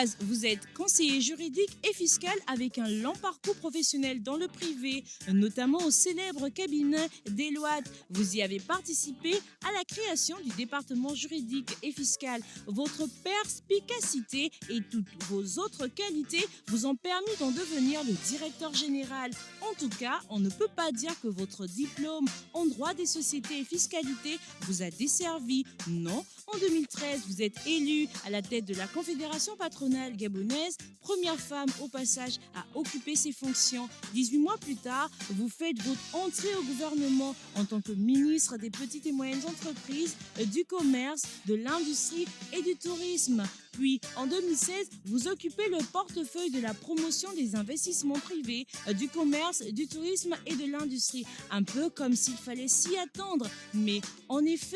base, vous êtes conseiller juridique et fiscal avec un long parcours professionnel dans le privé, notamment au célèbre cabinet Deloitte. Vous y avez participé à la création du département juridique et fiscal. Votre perspicacité et toutes vos autres qualités vous ont permis d'en devenir le directeur général. En tout cas, on ne peut pas dire que votre diplôme en droit des sociétés et fiscalité vous a desservi. Non, en 2013, vous êtes élue à la tête de la Confédération patronale gabonaise, première femme au passage à occuper ces fonctions. 18 mois plus tard, vous faites votre entrée au gouvernement en tant que ministre des petites et moyennes entreprises, du commerce, de l'industrie et du tourisme. Puis, en 2016, vous occupez le portefeuille de la promotion des investissements privés, du commerce, du tourisme et de l'industrie. Un peu comme s'il fallait s'y attendre. Mais en effet,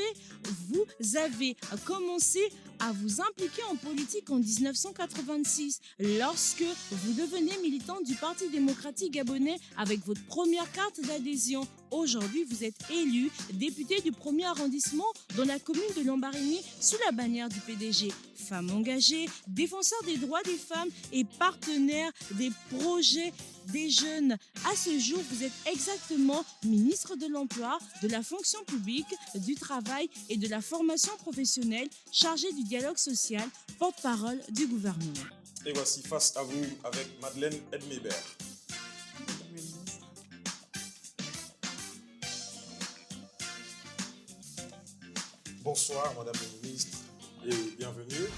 vous avez commencé à vous impliquer en politique en 1986, lorsque vous devenez militant du Parti démocratique gabonais avec votre première carte d'adhésion. Aujourd'hui, vous êtes élu député du 1er arrondissement dans la commune de Lambaréné sous la bannière du PDG. Femme engagée, défenseur des droits des femmes et partenaire des projets des jeunes. À ce jour, vous êtes exactement ministre de l'Emploi, de la fonction publique, du travail et de la formation professionnelle, chargé du dialogue social, porte-parole du gouvernement. Et voici face à vous avec Madeleine Edmébert. Bonsoir Madame la Ministre et bienvenue.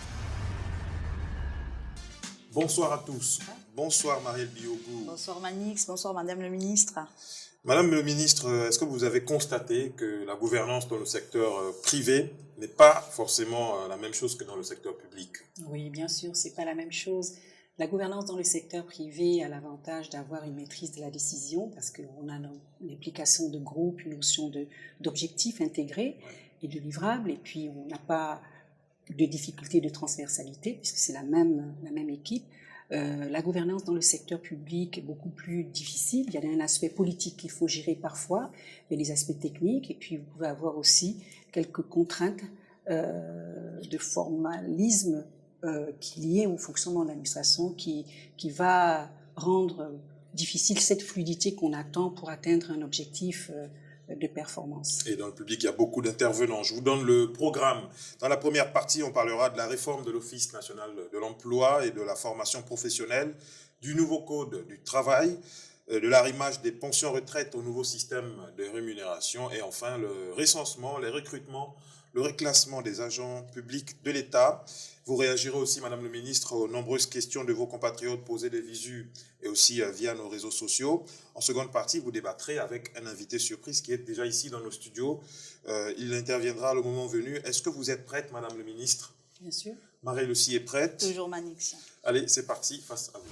Bonsoir à tous. Bonsoir Marielle Biogou. Bonsoir Manix, bonsoir Madame le Ministre. Madame le Ministre, est-ce que vous avez constaté que la gouvernance dans le secteur privé n'est pas forcément la même chose que dans le secteur public? Oui, bien sûr, c'est pas la même chose. La gouvernance dans le secteur privé a l'avantage d'avoir une maîtrise de la décision parce qu'on a l'implication de groupe, une notion d'objectifs intégrés et de livrables, et puis on n'a pas de difficulté de transversalité puisque c'est la même équipe. La gouvernance dans le secteur public est beaucoup plus difficile. Il y a un aspect politique qu'il faut gérer parfois, il y a des aspects techniques, et puis vous pouvez avoir aussi quelques contraintes de formalisme qui est lié au fonctionnement de l'administration qui va rendre difficile cette fluidité qu'on attend pour atteindre un objectif de performance. Et dans le public, il y a beaucoup d'intervenants. Je vous donne le programme. Dans la première partie, on parlera de la réforme de l'Office national de l'emploi et de la formation professionnelle, du nouveau code du travail, de l'arrimage des pensions retraites au nouveau système de rémunération et enfin le recensement, les recrutements, le reclassement des agents publics de l'État. Vous réagirez aussi, Madame le Ministre, aux nombreuses questions de vos compatriotes posées des visus et aussi via nos réseaux sociaux. En seconde partie, vous débattrez avec un invité surprise qui est déjà ici dans nos studios. Il interviendra le moment venu. Est-ce que vous êtes prête, Madame le Ministre? Bien sûr. Marie aussi est prête. Toujours Manix. Allez, c'est parti, face à vous.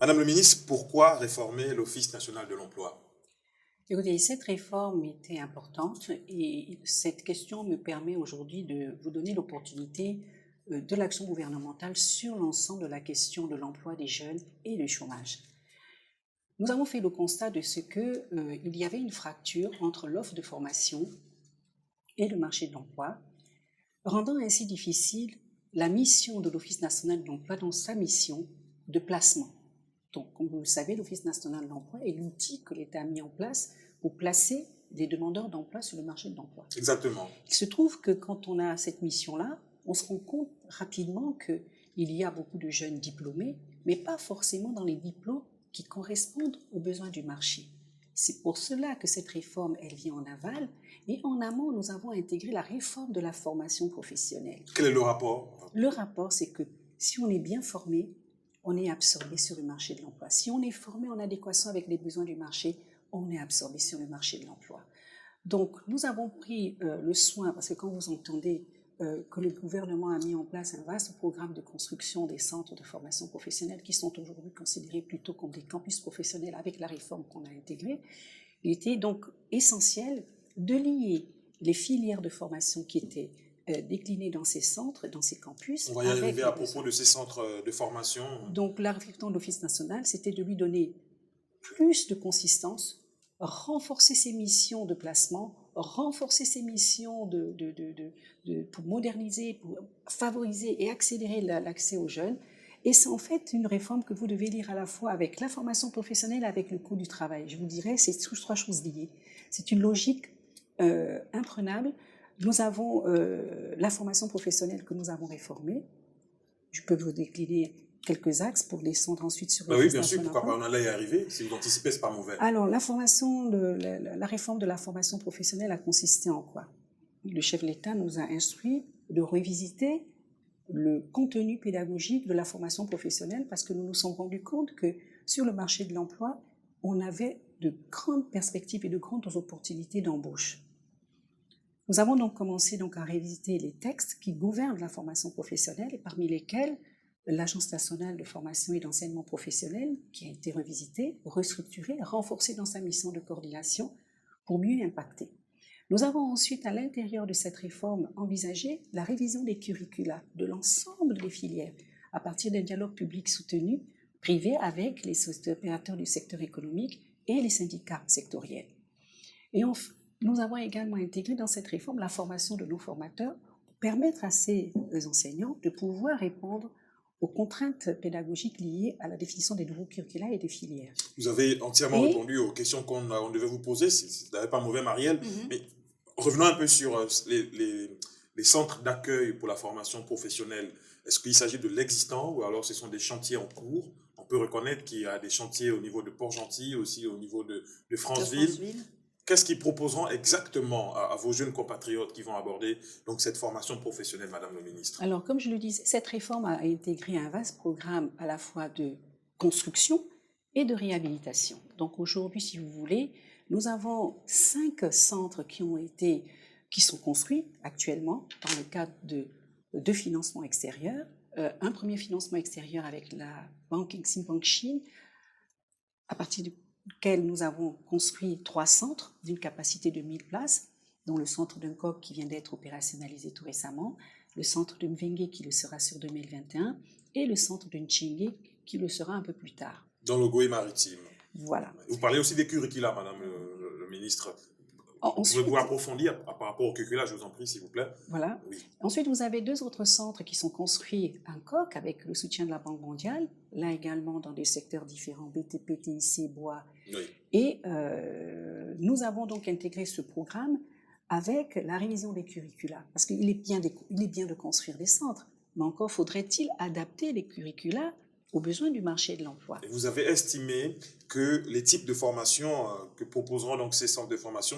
Madame le Ministre, pourquoi réformer l'Office national de l'emploi? Écoutez, cette réforme était importante et cette question me permet aujourd'hui de vous donner l'opportunité de l'action gouvernementale sur l'ensemble de la question de l'emploi des jeunes et du chômage. Nous avons fait le constat de ce qu'il y avait une fracture entre l'offre de formation et le marché de l'emploi, rendant ainsi difficile la mission de l'Office national de l'emploi dans sa mission de placement. Donc, comme vous le savez, l'Office national de l'emploi est l'outil que l'État a mis en place pour placer des demandeurs d'emploi sur le marché de l'emploi. Exactement. Il se trouve que quand on a cette mission-là, on se rend compte rapidement qu'il y a beaucoup de jeunes diplômés, mais pas forcément dans les diplômes qui correspondent aux besoins du marché. C'est pour cela que cette réforme, elle vient en aval, et en amont, nous avons intégré la réforme de la formation professionnelle. Quel est le rapport? Le rapport, c'est que si on est bien formé, on est absorbé sur le marché de l'emploi. Si on est formé en adéquation avec les besoins du marché, on est absorbé sur le marché de l'emploi. Donc, nous avons pris le soin, parce que quand vous entendez que le gouvernement a mis en place un vaste programme de construction des centres de formation professionnelle qui sont aujourd'hui considérés plutôt comme des campus professionnels avec la réforme qu'on a intégrée, il était donc essentiel de lier les filières de formation qui étaient déclinées dans ces centres, dans ces campus. On va y arriver à propos de ces centres de formation. Donc, la réflexion de l'Office national, c'était de lui donner plus de consistance, renforcer ses missions de placement, renforcer ses missions pour moderniser, pour favoriser et accélérer l'accès aux jeunes. Et c'est en fait une réforme que vous devez lire à la fois avec la formation professionnelle, avec le coût du travail. Je vous dirais, c'est trois choses liées. C'est une logique imprenable. Nous avons la formation professionnelle que nous avons réformée. Je peux vous décliner quelques axes pour descendre ensuite sur oui, bien sûr, pourquoi pas, on allait y arriver. Si vous anticipez, c'est pas mauvais. Alors, la réforme de la formation professionnelle a consisté en quoi? Le chef de l'État nous a instruit de revisiter le contenu pédagogique de la formation professionnelle parce que nous nous sommes rendus compte que sur le marché de l'emploi, on avait de grandes perspectives et de grandes opportunités d'embauche. Nous avons donc commencé à revisiter les textes qui gouvernent la formation professionnelle et parmi lesquels l'Agence nationale de formation et d'enseignement professionnel qui a été revisitée, restructurée, renforcée dans sa mission de coordination pour mieux impacter. Nous avons ensuite, à l'intérieur de cette réforme, envisagé la révision des curricula de l'ensemble des filières à partir d'un dialogue public soutenu, privé avec les opérateurs du secteur économique et les syndicats sectoriels. Et enfin, nous avons également intégré dans cette réforme la formation de nos formateurs pour permettre à ces enseignants de pouvoir répondre aux contraintes pédagogiques liées à la définition des nouveaux curricula et des filières. Vous avez entièrement répondu aux questions qu'on devait vous poser, ce n'avait pas mauvais, Marielle, mais revenons un peu sur les centres d'accueil pour la formation professionnelle. Est-ce qu'il s'agit de l'existant ou alors ce sont des chantiers en cours? On peut reconnaître qu'il y a des chantiers au niveau de Port-Gentil, aussi au niveau de Franceville. Qu'est-ce qu'ils proposeront exactement à vos jeunes compatriotes qui vont aborder donc, cette formation professionnelle, Madame le ministre? Alors, comme je le disais, cette réforme a intégré un vaste programme à la fois de construction et de réhabilitation. Donc aujourd'hui, si vous voulez, nous avons 5 centres qui sont construits actuellement dans le cadre de financement extérieur. Un premier financement extérieur avec la banque Exim Bank Chine, à partir duquel nous avons construit 3 centres d'une capacité de 1000 places, dont le centre de Nkok qui vient d'être opérationnalisé tout récemment, le centre de Mvengue qui le sera sur 2021 et le centre de Ntchingue qui le sera un peu plus tard. Dans le Goé maritime. Voilà. Vous parlez aussi des curricula, Madame le ministre. Pouvez-vous approfondir par rapport au curricula, je vous en prie, s'il vous plaît? Voilà. Oui. Ensuite, vous avez 2 autres centres qui sont construits à Nkok avec le soutien de la Banque mondiale, là également dans des secteurs différents, BTP, TIC, bois. Oui. Et nous avons donc intégré ce programme avec la révision des curricula, parce qu'il est bien de construire des centres, mais encore faudrait-il adapter les curricula aux besoins du marché de l'emploi. Et vous avez estimé que les types de formation que proposeront donc ces centres de formation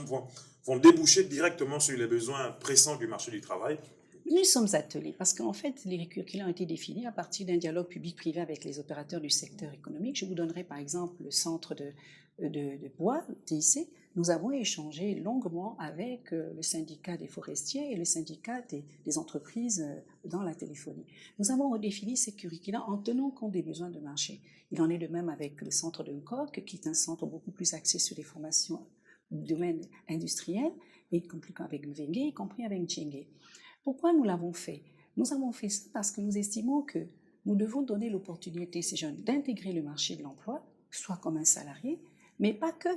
vont déboucher directement sur les besoins pressants du marché du travail? Nous sommes attelés parce qu'en fait, les curricula ont été définis à partir d'un dialogue public-privé avec les opérateurs du secteur économique. Je vous donnerai par exemple le centre de bois, TIC. Nous avons échangé longuement avec le syndicat des forestiers et le syndicat des entreprises dans la téléphonie. Nous avons redéfini ces curricula en tenant compte des besoins de marché. Il en est de même avec le centre de Nkok, qui est un centre beaucoup plus axé sur les formations du domaine industriel, y compris avec Mvengue, y compris avec Ntchingue. Pourquoi nous l'avons fait? Nous avons fait ça parce que nous estimons que nous devons donner l'opportunité à ces jeunes d'intégrer le marché de l'emploi, soit comme un salarié, mais pas que.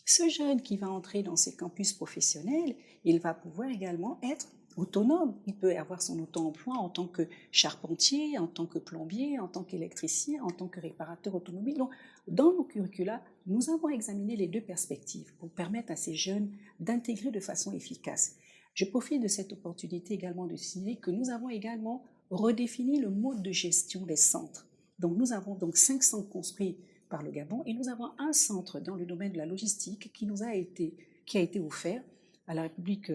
Ce jeune qui va entrer dans ces campus professionnels, il va pouvoir également être autonome. Il peut avoir son auto-emploi en tant que charpentier, en tant que plombier, en tant qu'électricien, en tant que réparateur automobile. Donc, dans nos curricula, nous avons examiné les 2 perspectives pour permettre à ces jeunes d'intégrer de façon efficace. Je profite de cette opportunité également de signaler que nous avons également redéfini le mode de gestion des centres. Donc, nous avons donc 5 centres construits par le Gabon et nous avons un centre dans le domaine de la logistique qui a été offert à la République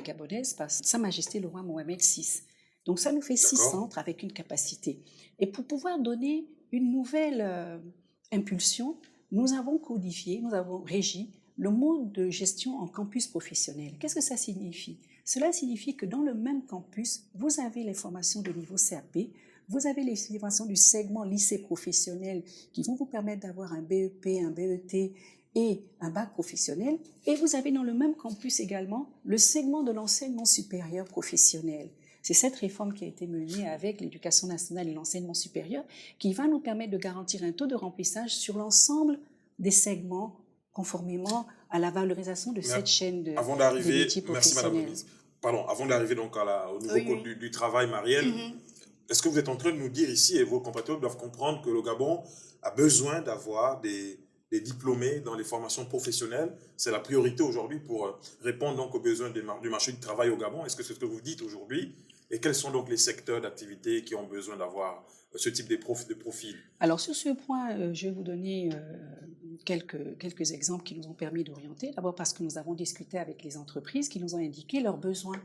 gabonaise par Sa Majesté le roi Mohamed VI. Donc ça nous fait 6 centres avec une capacité. Et pour pouvoir donner une nouvelle impulsion, nous avons codifié, nous avons régi le mode de gestion en campus professionnel. Qu'est-ce que ça signifie? Cela signifie que dans le même campus, vous avez les formations de niveau CAP, vous avez les formations du segment lycée professionnel qui vont vous permettre d'avoir un BEP, un BET et un bac professionnel. Et vous avez dans le même campus également le segment de l'enseignement supérieur professionnel. C'est cette réforme qui a été menée avec l'éducation nationale et l'enseignement supérieur qui va nous permettre de garantir un taux de remplissage sur l'ensemble des segments conformément à la valorisation de cette chaîne de Avant d'arriver, métiers merci Madame la professionnels. ministre. Pardon, avant d'arriver donc au nouveau Oui, code oui. du travail, Marielle, Mhm. est-ce que vous êtes en train de nous dire ici, et vos compatriotes doivent comprendre que le Gabon a besoin d'avoir des diplômés dans les formations professionnelles? C'est la priorité aujourd'hui pour répondre donc aux besoins du marché du travail au Gabon. Est-ce que c'est ce que vous dites aujourd'hui? Et quels sont donc les secteurs d'activité qui ont besoin d'avoir ce type de profil? Alors sur ce point, je vais vous donner quelques exemples qui nous ont permis d'orienter. D'abord parce que nous avons discuté avec les entreprises qui nous ont indiqué leurs besoins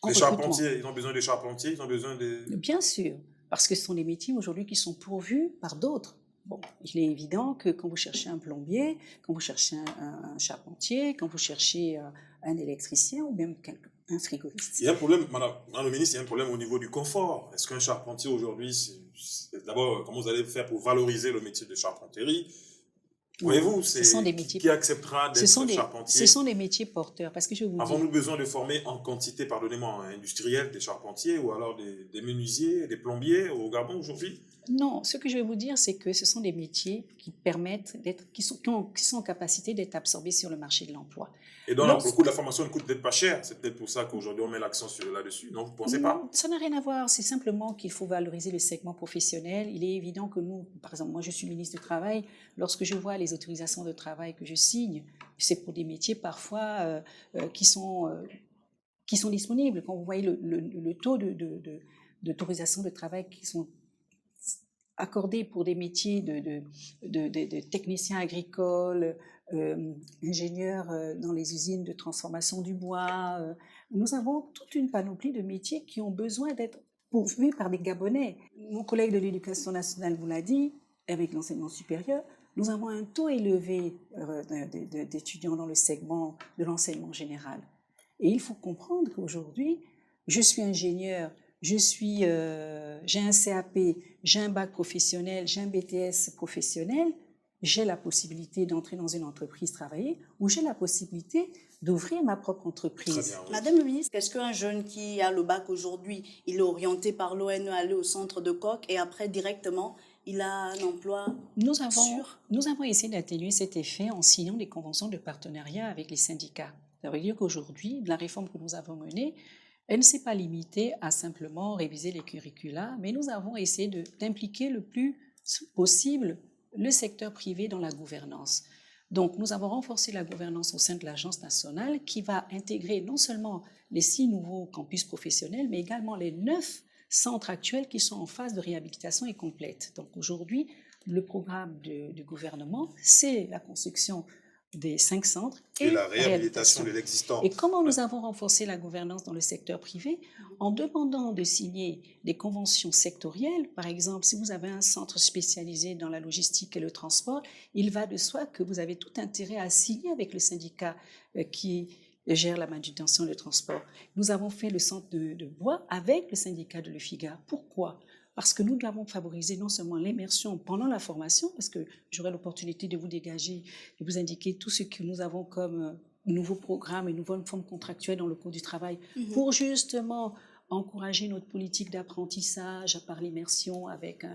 en Les recrutement. charpentiers, ils ont besoin des charpentiers, ils ont besoin des... Bien sûr, parce que ce sont des métiers aujourd'hui qui sont pourvus par d'autres. Bon, il est évident que quand vous cherchez un plombier, quand vous cherchez un charpentier, quand vous cherchez un électricien ou même un frigoriste. Il y a un problème, Madame le ministre, il y a un problème au niveau du confort. Est-ce qu'un charpentier aujourd'hui, d'abord, comment vous allez faire pour valoriser le métier de charpenterie? Voyez-vous, ce sont des métiers, qui acceptera d'être charpentier? Ce sont des métiers porteurs, parce que je vous dis... Avons-nous besoin de former en quantité, pardonnez-moi, industrielle des charpentiers ou alors des menuisiers, des plombiers au Gabon aujourd'hui? Non, ce que je vais vous dire, c'est que ce sont des métiers qui permettent qui sont en capacité d'être absorbés sur le marché de l'emploi. Et donc, le coût de la formation ne coûte peut-être pas cher. C'est peut-être pour ça qu'aujourd'hui, on met l'accent là-dessus. Non, vous ne pensez pas? Ça n'a rien à voir. C'est simplement qu'il faut valoriser le segment professionnel. Il est évident que nous, par exemple, moi, je suis ministre du Travail. Lorsque je vois les autorisations de travail que je signe, c'est pour des métiers parfois qui sont disponibles. Quand vous voyez le taux d'autorisation de travail qui sont accordés pour des métiers de techniciens agricoles, ingénieurs dans les usines de transformation du bois. Nous avons toute une panoplie de métiers qui ont besoin d'être pourvus par des Gabonais. Mon collègue de l'Éducation nationale vous l'a dit, avec l'enseignement supérieur, nous avons un taux élevé d'étudiants dans le segment de l'enseignement général. Et il faut comprendre qu'aujourd'hui, je suis ingénieur, j'ai un CAP, j'ai un bac professionnel, j'ai un BTS professionnel, j'ai la possibilité d'entrer dans une entreprise travailler ou j'ai la possibilité d'ouvrir ma propre entreprise. Très bien, oui. Madame le ministre, est-ce qu'un jeune qui a le bac aujourd'hui, il est orienté par l'ONE, aller au centre de Coq et après directement, il a un emploi Nous avons essayé d'atténuer cet effet en signant des conventions de partenariat avec les syndicats. Ça veut dire qu'aujourd'hui, la réforme que nous avons menée, elle ne s'est pas limitée à simplement réviser les curricula, mais nous avons essayé d'impliquer le plus possible le secteur privé dans la gouvernance. Donc, nous avons renforcé la gouvernance au sein de l'Agence nationale qui va intégrer non seulement les 6 nouveaux campus professionnels, mais également les 9 centres actuels qui sont en phase de réhabilitation et complète. Donc, aujourd'hui, le programme du gouvernement, c'est la construction des 5 centres et la réhabilitation de l'existant. Et comment nous avons renforcé la gouvernance dans le secteur privé? En demandant de signer des conventions sectorielles. Par exemple, si vous avez un centre spécialisé dans la logistique et le transport, il va de soi que vous avez tout intérêt à signer avec le syndicat qui gère la manutention et le transport. Nous avons fait le centre de bois avec le syndicat de l'EFIGA. Pourquoi? Parce que nous devons favoriser non seulement l'immersion pendant la formation, parce que j'aurai l'opportunité de vous dégager, de vous indiquer tout ce que nous avons comme nouveaux programmes et nouvelles formes contractuelles dans le cours du travail, pour justement encourager notre politique d'apprentissage par l'immersion avec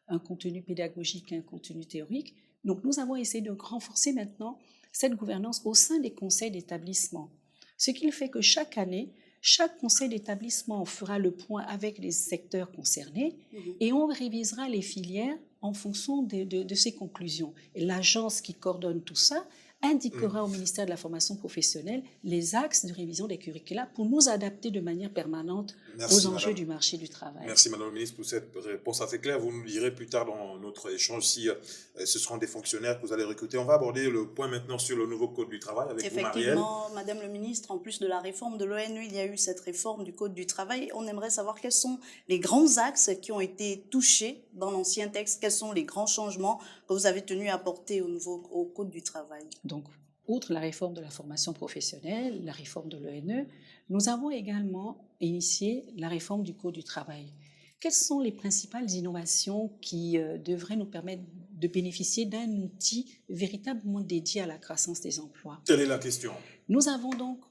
un contenu pédagogique et un contenu théorique. Donc nous avons essayé de renforcer maintenant cette gouvernance au sein des conseils d'établissement. Ce qui fait que chaque année, chaque conseil d'établissement fera le point avec les secteurs concernés et on révisera les filières en fonction de ces conclusions. Et l'agence qui coordonne tout ça indiquera au ministère de la formation professionnelle les axes de révision des curricula pour nous adapter de manière permanente aux enjeux du marché du travail. Merci Madame la Ministre pour cette réponse assez claire. Vous nous direz plus tard dans notre échange si ce seront des fonctionnaires que vous allez recruter. On va aborder le point maintenant sur le nouveau Code du travail avec vous, Marielle. Effectivement, Madame le Ministre, en plus de la réforme de l'ONU, il y a eu cette réforme du Code du travail. On aimerait savoir quels sont les grands axes qui ont été touchés dans l'ancien texte, quels sont les grands changements que vous avez tenu à apporter au Code du travail. Donc, outre la réforme de la formation professionnelle, la réforme de l'ONE, nous avons également initié la réforme du Code du travail. Quelles sont les principales innovations qui devraient nous permettre de bénéficier d'un outil véritablement dédié à la croissance des emplois? Quelle est la question? Nous avons donc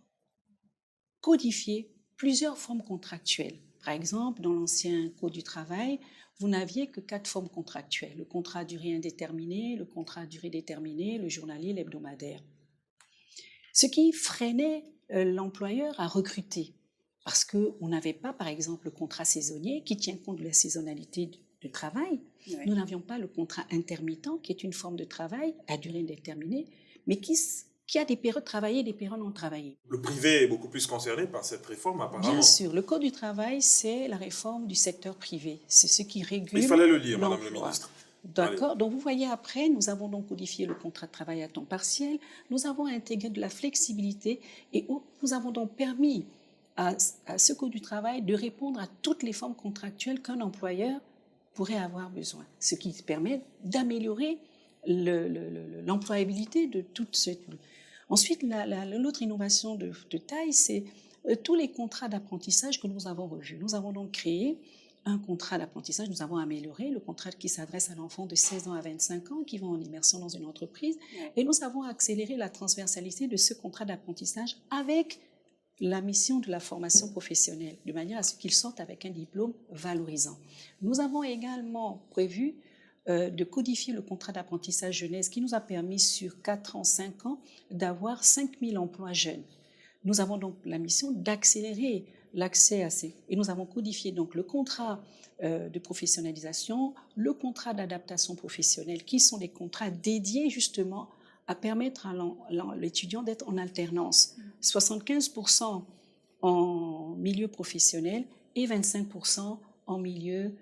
codifié plusieurs formes contractuelles. Par exemple, dans l'ancien Code du travail, vous n'aviez que 4 formes contractuelles. Le contrat à durée indéterminée, le contrat à durée déterminée, le journalier, l'hebdomadaire. Ce qui freinait l'employeur à recruter, parce qu'on n'avait pas, par exemple, le contrat saisonnier qui tient compte de la saisonnalité du travail. Oui. Nous n'avions pas le contrat intermittent, qui est une forme de travail à durée indéterminée, mais qui a des périodes travaillées et des périodes non travaillées. Le privé est beaucoup plus concerné par cette réforme, apparemment. Bien sûr, le Code du travail, c'est la réforme du secteur privé. C'est ce qui régule. Il fallait le lire, Madame le l'emploi. ministre. D'accord. Donc, vous voyez, après, nous avons donc codifié le contrat de travail à temps partiel. Nous avons intégré de la flexibilité et nous avons donc permis à ce Code du travail de répondre à toutes les formes contractuelles qu'un employeur pourrait avoir besoin. Ce qui permet d'améliorer l'employabilité de toute cette... Ensuite, l'autre innovation de taille, c'est tous les contrats d'apprentissage que nous avons revus. Nous avons donc créé un contrat d'apprentissage, nous avons amélioré le contrat qui s'adresse à l'enfant de 16 ans à 25 ans qui va en immersion dans une entreprise. Et nous avons accéléré la transversalité de ce contrat d'apprentissage avec la mission de la formation professionnelle, de manière à ce qu'ils sortent avec un diplôme valorisant. Nous avons également prévu de codifier le contrat d'apprentissage jeunesse qui nous a permis sur 4 ans, 5 ans d'avoir 5000 emplois jeunes. Nous avons donc la mission d'accélérer l'accès à ces... Et nous avons codifié donc le contrat de professionnalisation, le contrat d'adaptation professionnelle, qui sont des contrats dédiés justement à permettre à l'étudiant d'être en alternance. 75% en milieu professionnel et 25% en milieu...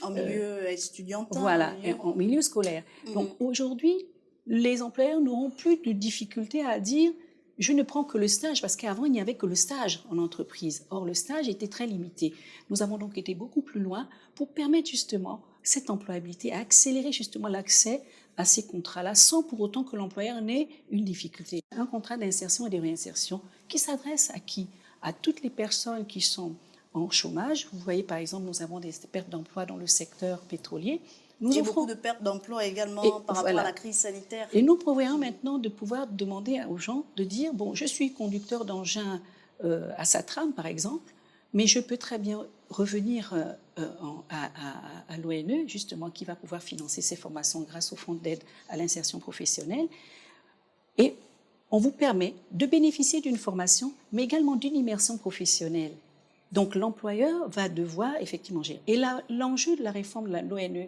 en milieu étudiantin. Voilà, en milieu scolaire. Donc aujourd'hui, les employeurs n'auront plus de difficulté à dire « je ne prends que le stage » parce qu'avant, il n'y avait que le stage en entreprise. Or, le stage était très limité. Nous avons donc été beaucoup plus loin pour permettre justement cette employabilité, à accélérer justement l'accès à ces contrats-là sans pour autant que l'employeur n'ait une difficulté. Un contrat d'insertion et de réinsertion qui s'adresse à qui? À toutes les personnes qui sont en chômage. Vous voyez, par exemple, nous avons des pertes d'emploi dans le secteur pétrolier. Il y a beaucoup de pertes d'emploi également par rapport à la crise sanitaire. Et nous prévoyons maintenant de pouvoir demander aux gens de dire, bon, je suis conducteur d'engin à Satram, par exemple, mais je peux très bien revenir à l'ONE, justement, qui va pouvoir financer ces formations grâce au fonds d'aide à l'insertion professionnelle. Et on vous permet de bénéficier d'une formation, mais également d'une immersion professionnelle. Donc l'employeur va devoir effectivement gérer. Et l'enjeu de la réforme de l'ONE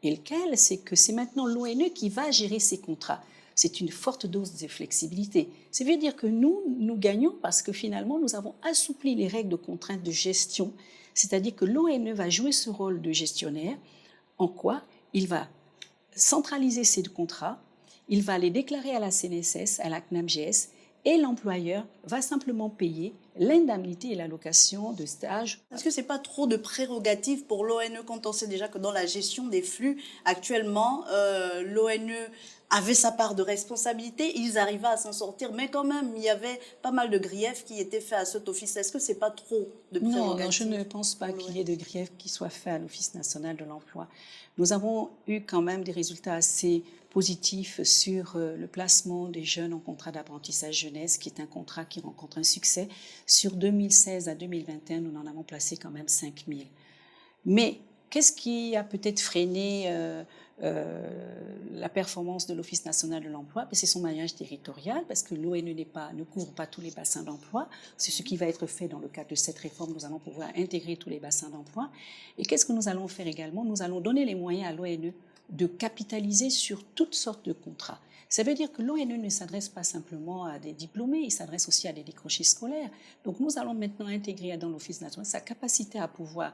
est lequel? C'est que c'est maintenant l'ONE qui va gérer ces contrats. C'est une forte dose de flexibilité. Ça veut dire que nous gagnons parce que finalement, nous avons assoupli les règles de contrainte de gestion. C'est-à-dire que l'ONE va jouer ce rôle de gestionnaire. En quoi? Il va centraliser ces contrats, il va les déclarer à la CNSS, à la CNAMGS, et l'employeur va simplement payer l'indemnité et l'allocation de stage. Est-ce que ce n'est pas trop de prérogatives pour l'ONE quand on sait déjà que dans la gestion des flux, actuellement, l'ONE avait sa part de responsabilité, ils arrivaient à s'en sortir, mais quand même, il y avait pas mal de griefs qui étaient faits à cet office. Est-ce que ce n'est pas trop de prérogatives? Non, je ne pense pas qu'il y ait de griefs qui soient faits à l'Office national de l'emploi. Nous avons eu quand même des résultats assez positifs sur le placement des jeunes en contrat d'apprentissage jeunesse, qui est un contrat qui rencontre un succès. Sur 2016 à 2021, nous en avons placé quand même 5000. Mais qu'est-ce qui a peut-être freiné la performance de l'Office national de l'emploi? C'est son maillage territorial, parce que l'ONE ne couvre pas tous les bassins d'emploi. C'est ce qui va être fait dans le cadre de cette réforme. Nous allons pouvoir intégrer tous les bassins d'emploi. Et qu'est-ce que nous allons faire également? Nous allons donner les moyens à l'ONE de capitaliser sur toutes sortes de contrats. Ça veut dire que l'ONE ne s'adresse pas simplement à des diplômés, il s'adresse aussi à des décrochés scolaires. Donc nous allons maintenant intégrer dans l'Office national sa capacité à pouvoir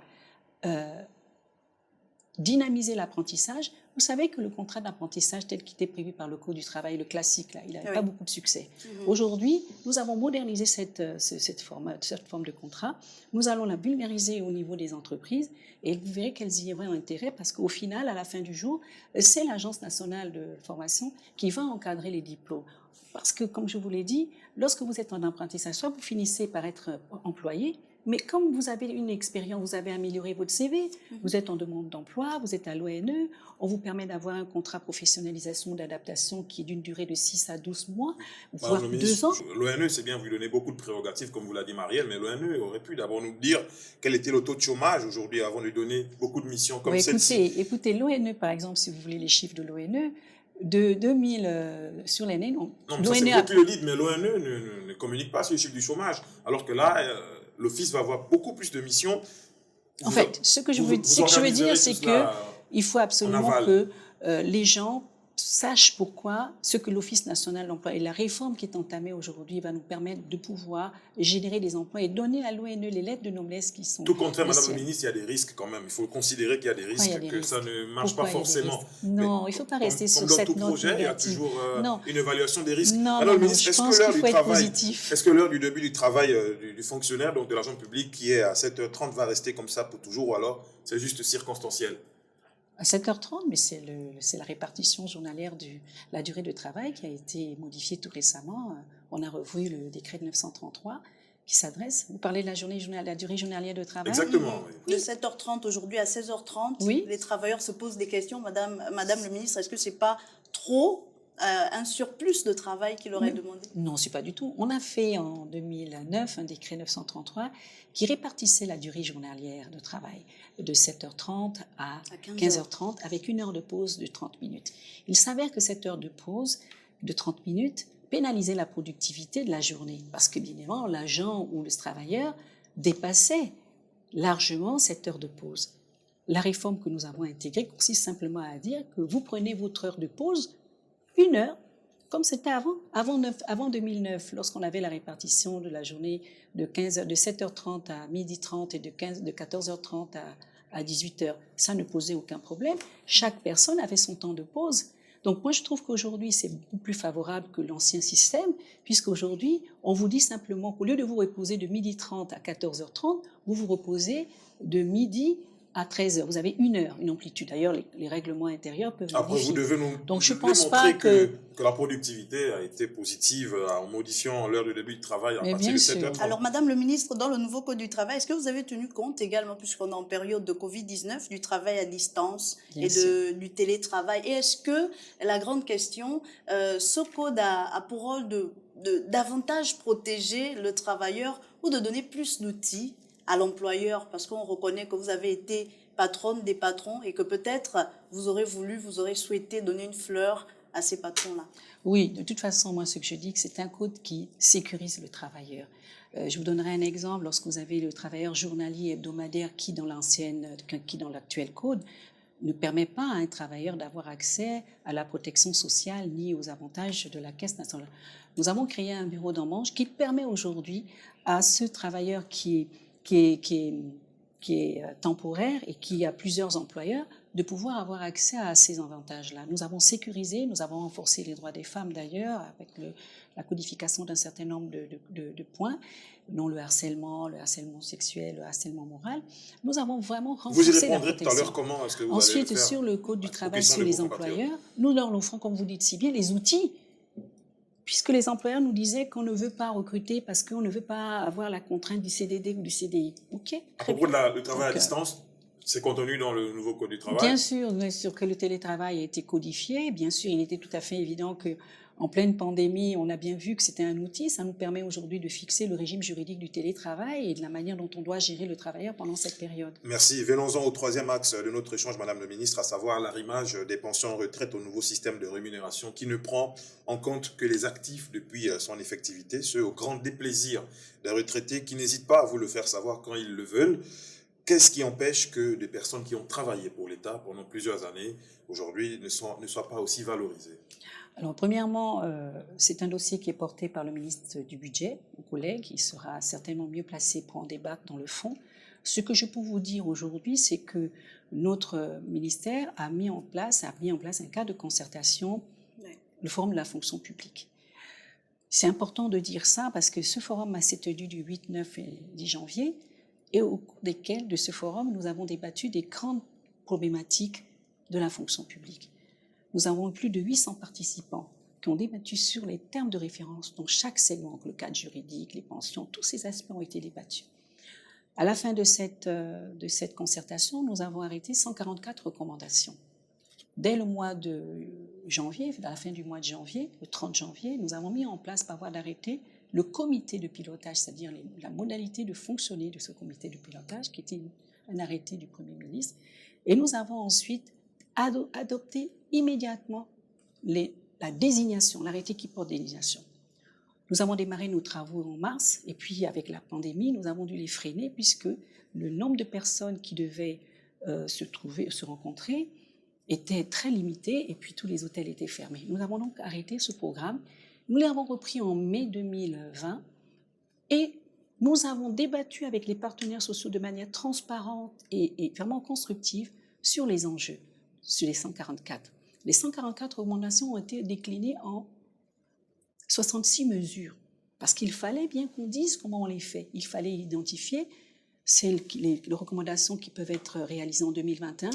dynamiser l'apprentissage. Vous savez que le contrat d'apprentissage tel qu'il était prévu par le Code du travail, le classique, là, il n'avait pas beaucoup de succès. Aujourd'hui, nous avons modernisé cette forme de contrat. Nous allons la vulgariser au niveau des entreprises et vous verrez qu'elles y auront intérêt parce qu'au final, à la fin du jour, c'est l'Agence nationale de formation qui va encadrer les diplômes. Parce que, comme je vous l'ai dit, lorsque vous êtes en apprentissage, soit vous finissez par être employé, Mais comme vous avez une expérience, vous avez amélioré votre CV, vous êtes en demande d'emploi, vous êtes à l'ONE, on vous permet d'avoir un contrat professionnalisation d'adaptation qui est d'une durée de 6 à 12 mois, voire 2 ans. L'ONE, c'est bien, vous lui donnez beaucoup de prérogatives, comme vous l'a dit Marielle, mais l'ONE aurait pu d'abord nous dire quel était le taux de chômage aujourd'hui avant de lui donner beaucoup de missions comme celle-ci. Écoutez, l'ONE, par exemple, si vous voulez les chiffres de l'ONE, de 2000 sur l'année, non, ça c'est vous qui le dites, mais l'ONE ne communique pas sur les chiffres du chômage, alors que là, l'Office va avoir beaucoup plus de missions. En fait, ce que je veux dire, c'est qu'il faut absolument que les gens sachent pourquoi ce que l'Office national de l'emploi et la réforme qui est entamée aujourd'hui va nous permettre de pouvoir générer des emplois et donner à l'ONE les lettres de noblesse qui sont... Tout contraire, Madame la Ministre, il y a des risques quand même. Il faut considérer qu'il y a des risques, que ça ne marche pas forcément. Non, il ne faut pas rester sur cette note projet, il y a toujours une évaluation des risques. Non, Alors, Ministre, est-ce que l'heure du début du travail du fonctionnaire, donc de l'agent public, qui est à 7h30, va rester comme ça pour toujours, ou alors c'est juste circonstanciel? À 7h30, mais c'est la répartition journalière de la durée de travail qui a été modifiée tout récemment. On a revu le décret de 933 qui s'adresse. Vous parlez de la durée journalière de travail? Exactement. Oui. De 7h30 aujourd'hui à 16h30, oui. Les travailleurs se posent des questions. Madame le ministre, est-ce que ce n'est pas trop un surplus de travail qu'il aurait demandé? Non, ce n'est pas du tout. On a fait en 2009 un décret 933 qui répartissait la durée journalière de travail de 7h30 à 15h30 avec une heure de pause de 30 minutes. Il s'avère que cette heure de pause de 30 minutes pénalisait la productivité de la journée parce que bien évidemment, l'agent ou le travailleur dépassait largement cette heure de pause. La réforme que nous avons intégrée consiste simplement à dire que vous prenez votre heure de pause, une heure, comme c'était avant 2009, lorsqu'on avait la répartition de la journée de 7h30 à 12h30 et de 14h30 à 18h. Ça ne posait aucun problème. Chaque personne avait son temps de pause. Donc moi, je trouve qu'aujourd'hui, c'est beaucoup plus favorable que l'ancien système, puisqu'aujourd'hui, on vous dit simplement qu'au lieu de vous reposer de 12h30 à 14h30, vous vous reposez de midi à 13h. Vous avez une heure, une amplitude. D'ailleurs, les règlements intérieurs peuvent Après, vous devez nous Donc, je pense pas que la productivité a été positive en modifiant l'heure de début de travail à partir de 7h30. Alors, Madame le ministre, dans le nouveau Code du travail, est-ce que vous avez tenu compte également, puisqu'on est en période de Covid-19, du travail à distance du télétravail? Et est-ce que, la grande question, ce code a pour rôle de davantage protéger le travailleur ou de donner plus d'outils à l'employeur, parce qu'on reconnaît que vous avez été patronne des patrons et que peut-être vous aurez souhaité donner une fleur à ces patrons-là? Oui, de toute façon, moi, ce que je dis, que c'est un code qui sécurise le travailleur. Je vous donnerai un exemple. Lorsque vous avez le travailleur journalier hebdomadaire qui, dans l'actuel code, ne permet pas à un travailleur d'avoir accès à la protection sociale ni aux avantages de la Caisse nationale. Nous avons créé un bureau d'embauche qui permet aujourd'hui à ce travailleur qui est temporaire et qui a plusieurs employeurs, de pouvoir avoir accès à ces avantages-là. Nous avons sécurisé, nous avons renforcé les droits des femmes d'ailleurs, avec la codification d'un certain nombre de points, dont le harcèlement sexuel, le harcèlement moral. Nous avons vraiment renforcé la protection. Vous y répondrez tout à l'heure comment est-ce que vous Ensuite, allez le faire sur le code du travail, sur les employeurs, nous leur offrons, comme vous dites si bien, les outils. Puisque les employeurs nous disaient qu'on ne veut pas recruter parce qu'on ne veut pas avoir la contrainte du CDD ou du CDI. OK. À propos du travail à distance, c'est contenu dans le nouveau Code du travail? Bien sûr que le télétravail a été codifié. Bien sûr, il était tout à fait évident qu'en pleine pandémie, on a bien vu que c'était un outil. Ça nous permet aujourd'hui de fixer le régime juridique du télétravail et de la manière dont on doit gérer le travailleur pendant cette période. Merci. Venons-en au troisième axe de notre échange, Madame le Ministre, à savoir l'arrimage des pensions en retraite au nouveau système de rémunération qui ne prend en compte que les actifs depuis son effectivité, ce au grand déplaisir des retraités qui n'hésitent pas à vous le faire savoir quand ils le veulent. Qu'est-ce qui empêche que des personnes qui ont travaillé pour l'État pendant plusieurs années, aujourd'hui, ne soient pas aussi valorisées? Alors, premièrement, c'est un dossier qui est porté par le ministre du Budget, mon collègue. Il sera certainement mieux placé pour en débattre dans le fond. Ce que je peux vous dire aujourd'hui, c'est que notre ministère a mis en place un cadre de concertation, le Forum de la fonction publique. C'est important de dire ça parce que ce forum s'est tenu du 8, 9 et 10 janvier et au cours desquels, de ce forum, nous avons débattu des grandes problématiques de la fonction publique. Nous avons eu plus de 800 participants qui ont débattu sur les termes de référence dans chaque segment, le cadre juridique, les pensions, tous ces aspects ont été débattus. À la fin de cette concertation, nous avons arrêté 144 recommandations. Dès le mois de janvier, à la fin du mois de janvier, le 30 janvier, nous avons mis en place par voie d'arrêté le comité de pilotage, c'est-à-dire la modalité de fonctionner de ce comité de pilotage, qui était un arrêté du Premier ministre. Et nous avons ensuite adopté immédiatement la désignation, l'arrêté qui porte désignation. Nous avons démarré nos travaux en mars, et puis avec la pandémie, nous avons dû les freiner, puisque le nombre de personnes qui devaient se rencontrer était très limité, et puis tous les hôtels étaient fermés. Nous avons donc arrêté ce programme. Nous l'avons repris en mai 2020, et nous avons débattu avec les partenaires sociaux de manière transparente et vraiment constructive sur les enjeux, sur les 144. Les 144 recommandations ont été déclinées en 66 mesures, parce qu'il fallait bien qu'on dise comment on les fait. Il fallait identifier les recommandations qui peuvent être réalisées en 2021,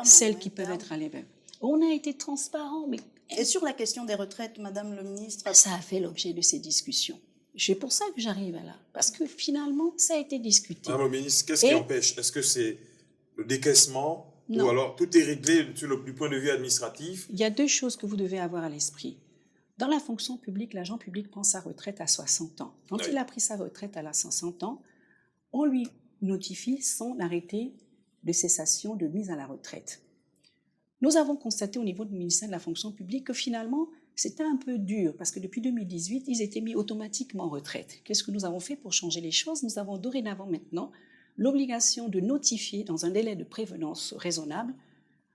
celles qui peuvent être à l'événement. On a été transparent, mais... Et sur la question des retraites, Madame le ministre? Ça a fait l'objet de ces discussions. C'est pour ça que j'arrive là, parce que finalement, ça a été discuté. Madame le ministre, qu'est-ce qui empêche? Est-ce que c'est le décaissement? Non. Ou alors tout est réglé du point de vue administratif? Il y a deux choses que vous devez avoir à l'esprit. Dans la fonction publique, l'agent public prend sa retraite à 60 ans. Quand il a pris sa retraite à 60 ans, on lui notifie son arrêté de cessation de mise à la retraite. Nous avons constaté au niveau du ministère de la fonction publique que finalement, c'était un peu dur, parce que depuis 2018, ils étaient mis automatiquement en retraite. Qu'est-ce que nous avons fait pour changer les choses? Nous avons dorénavant maintenant l'obligation de notifier dans un délai de prévenance raisonnable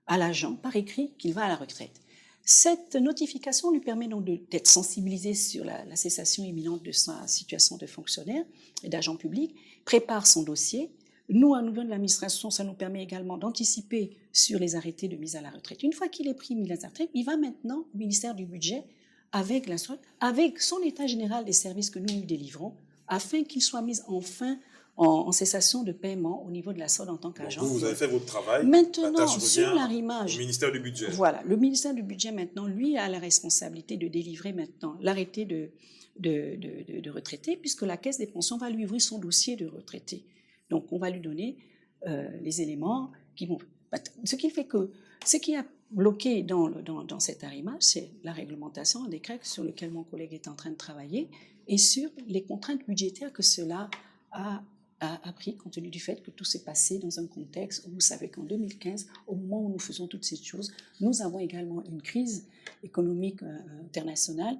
à l'agent par écrit qu'il va à la retraite. Cette notification lui permet donc d'être sensibilisé sur la cessation imminente de sa situation de fonctionnaire et d'agent public, prépare son dossier. Nous, à niveau de l'administration, ça nous permet également d'anticiper sur les arrêtés de mise à la retraite. Une fois qu'il est pris mis à la retraite, il va maintenant au ministère du Budget avec son état général des services que nous lui délivrons, afin qu'il soit mis enfin en cessation de paiement au niveau de la SODE en tant qu'agent. Vous avez fait votre travail. Maintenant, sur l'arrimage, au ministère du Budget. Voilà, le ministère du Budget maintenant, lui, a la responsabilité de délivrer maintenant l'arrêté de retraité, puisque la Caisse des pensions va lui ouvrir son dossier de retraité. Donc, on va lui donner les éléments qui vont... Ce qui fait que ce qui a bloqué dans cet arrimage, c'est la réglementation, un décret sur lequel mon collègue est en train de travailler, et sur les contraintes budgétaires que cela a pris, compte tenu du fait que tout s'est passé dans un contexte où vous savez qu'en 2015, au moment où nous faisons toutes ces choses, nous avons également une crise économique internationale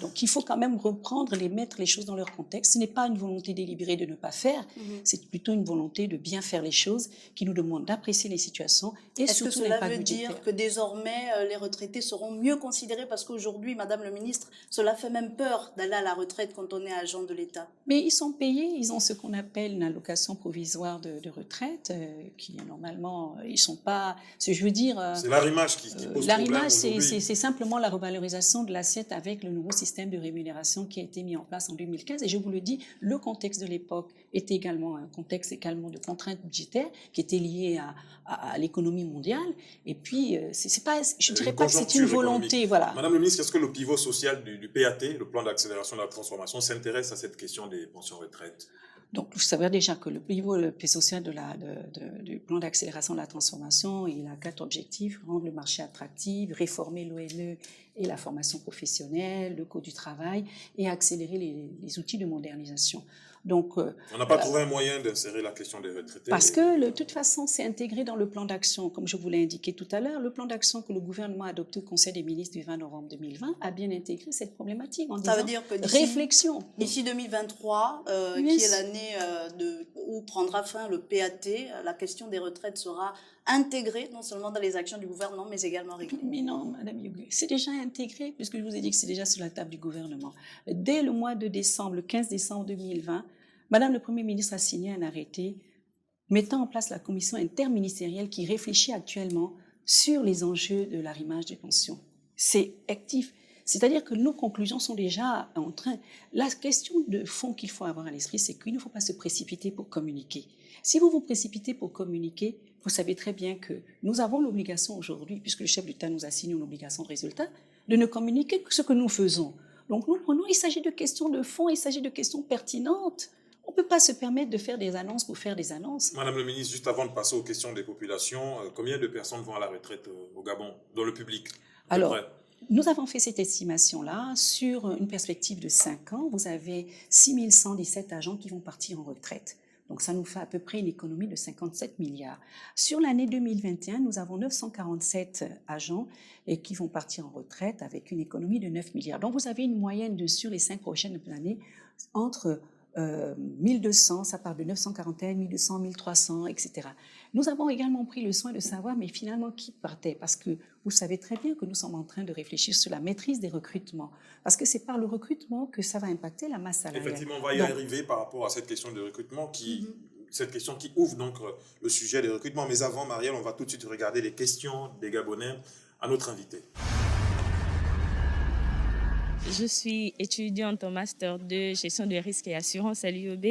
donc il faut quand même reprendre mettre les choses dans leur contexte. Ce n'est pas une volonté délibérée de ne pas faire, c'est plutôt une volonté de bien faire les choses qui nous demande d'apprécier les situations et surtout l'impact budgétaire. Est-ce que cela veut dire que désormais les retraités seront mieux considérés? Parce qu'aujourd'hui, Madame le ministre, cela fait même peur d'aller à la retraite quand on est agent de l'État. Mais ils sont payés, ils ont ce qu'on appelle une allocation provisoire de retraite, qui normalement, ils sont pas... Je veux dire... c'est l'arrimage qui pose problème. L'arrimage, c'est simplement la revalorisation de l'assiette avec le nouveau système de rémunération qui a été mis en place en 2015. Et je vous le dis, le contexte de l'époque était également un contexte également de contraintes budgétaires qui étaient liées à l'économie mondiale. Et puis, c'est pas, je ne dirais pas que c'est une volonté. Voilà. Madame le ministre, est-ce que le pivot social du PAT, le plan d'accélération de la transformation, s'intéresse à cette question des pensions retraite? Donc, vous savez déjà que le pivot social du plan d'accélération de la transformation, il a 4 objectifs: rendre le marché attractif, réformer l'ONE et la formation professionnelle, le coût du travail, et accélérer les outils de modernisation. Donc, on n'a pas trouvé un moyen d'insérer la question des retraités. Parce que, de toute façon, c'est intégré dans le plan d'action, comme je vous l'ai indiqué tout à l'heure. Le plan d'action que le gouvernement a adopté au Conseil des ministres du 20 novembre 2020 a bien intégré cette problématique en disant veut dire que réflexion. D'ici 2023, qui est l'année où prendra fin le PAT, la question des retraites sera intégrée non seulement dans les actions du gouvernement, mais également réglée. Mais non, Madame Yougé, c'est déjà intégré, puisque je vous ai dit que c'est déjà sur la table du gouvernement. Dès le mois de décembre, le 15 décembre 2020, Madame le Premier ministre a signé un arrêté mettant en place la commission interministérielle qui réfléchit actuellement sur les enjeux de l'arrimage des pensions. C'est actif. C'est-à-dire que nos conclusions sont déjà en train... La question de fond qu'il faut avoir à l'esprit, c'est qu'il ne faut pas se précipiter pour communiquer. Si vous vous précipitez pour communiquer, vous savez très bien que nous avons l'obligation aujourd'hui, puisque le chef d'État nous a signé une obligation de résultat, de ne communiquer que ce que nous faisons. Donc nous prenons, il s'agit de questions de fond, il s'agit de questions pertinentes. On ne peut pas se permettre de faire des annonces pour faire des annonces. Madame le ministre, juste avant de passer aux questions des populations, combien de personnes vont à la retraite au Gabon, dans le public à peu Alors, près? nous avons fait cette estimation-là sur une perspective de 5 ans. Vous avez 6 117 agents qui vont partir en retraite. Donc, ça nous fait à peu près une économie de 57 milliards. Sur l'année 2021, nous avons 947 agents et qui vont partir en retraite avec une économie de 9 milliards. Donc, vous avez une moyenne sur les 5 prochaines années entre 1200, ça part de 941, 1200, 1300, etc. Nous avons également pris le soin de savoir, mais finalement, qui partait? Parce que vous savez très bien que nous sommes en train de réfléchir sur la maîtrise des recrutements. Parce que c'est par le recrutement que ça va impacter la masse salariale. Effectivement, on va y arriver par rapport à cette question de recrutement cette question qui ouvre donc le sujet des recrutements. Mais avant, Marielle, on va tout de suite regarder les questions des Gabonais à notre invité. Je suis étudiante en Master 2 Gestion de risques et assurance à l'UOB.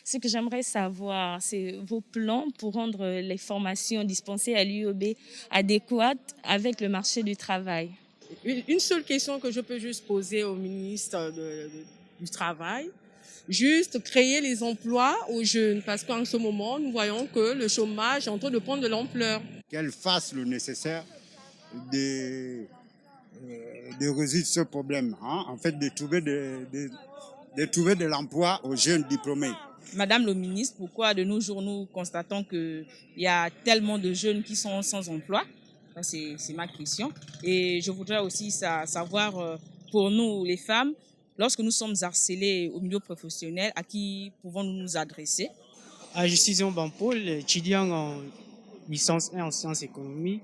Ce que j'aimerais savoir, c'est vos plans pour rendre les formations dispensées à l'UOB adéquates avec le marché du travail. Une seule question que je peux juste poser au ministre du Travail, juste créer les emplois aux jeunes, parce qu'en ce moment, nous voyons que le chômage est en train de prendre de l'ampleur. Qu'elle fasse le nécessaire de résoudre ce problème, en fait de trouver de l'emploi aux jeunes diplômés. Madame le ministre, pourquoi de nos jours nous constatons qu'il y a tellement de jeunes qui sont sans emploi? C'est ma question. Et je voudrais aussi savoir, pour nous les femmes, lorsque nous sommes harcelés au milieu professionnel, à qui pouvons-nous nous adresser? Je suis Jean Paul, étudiant en licence 1 en sciences économiques.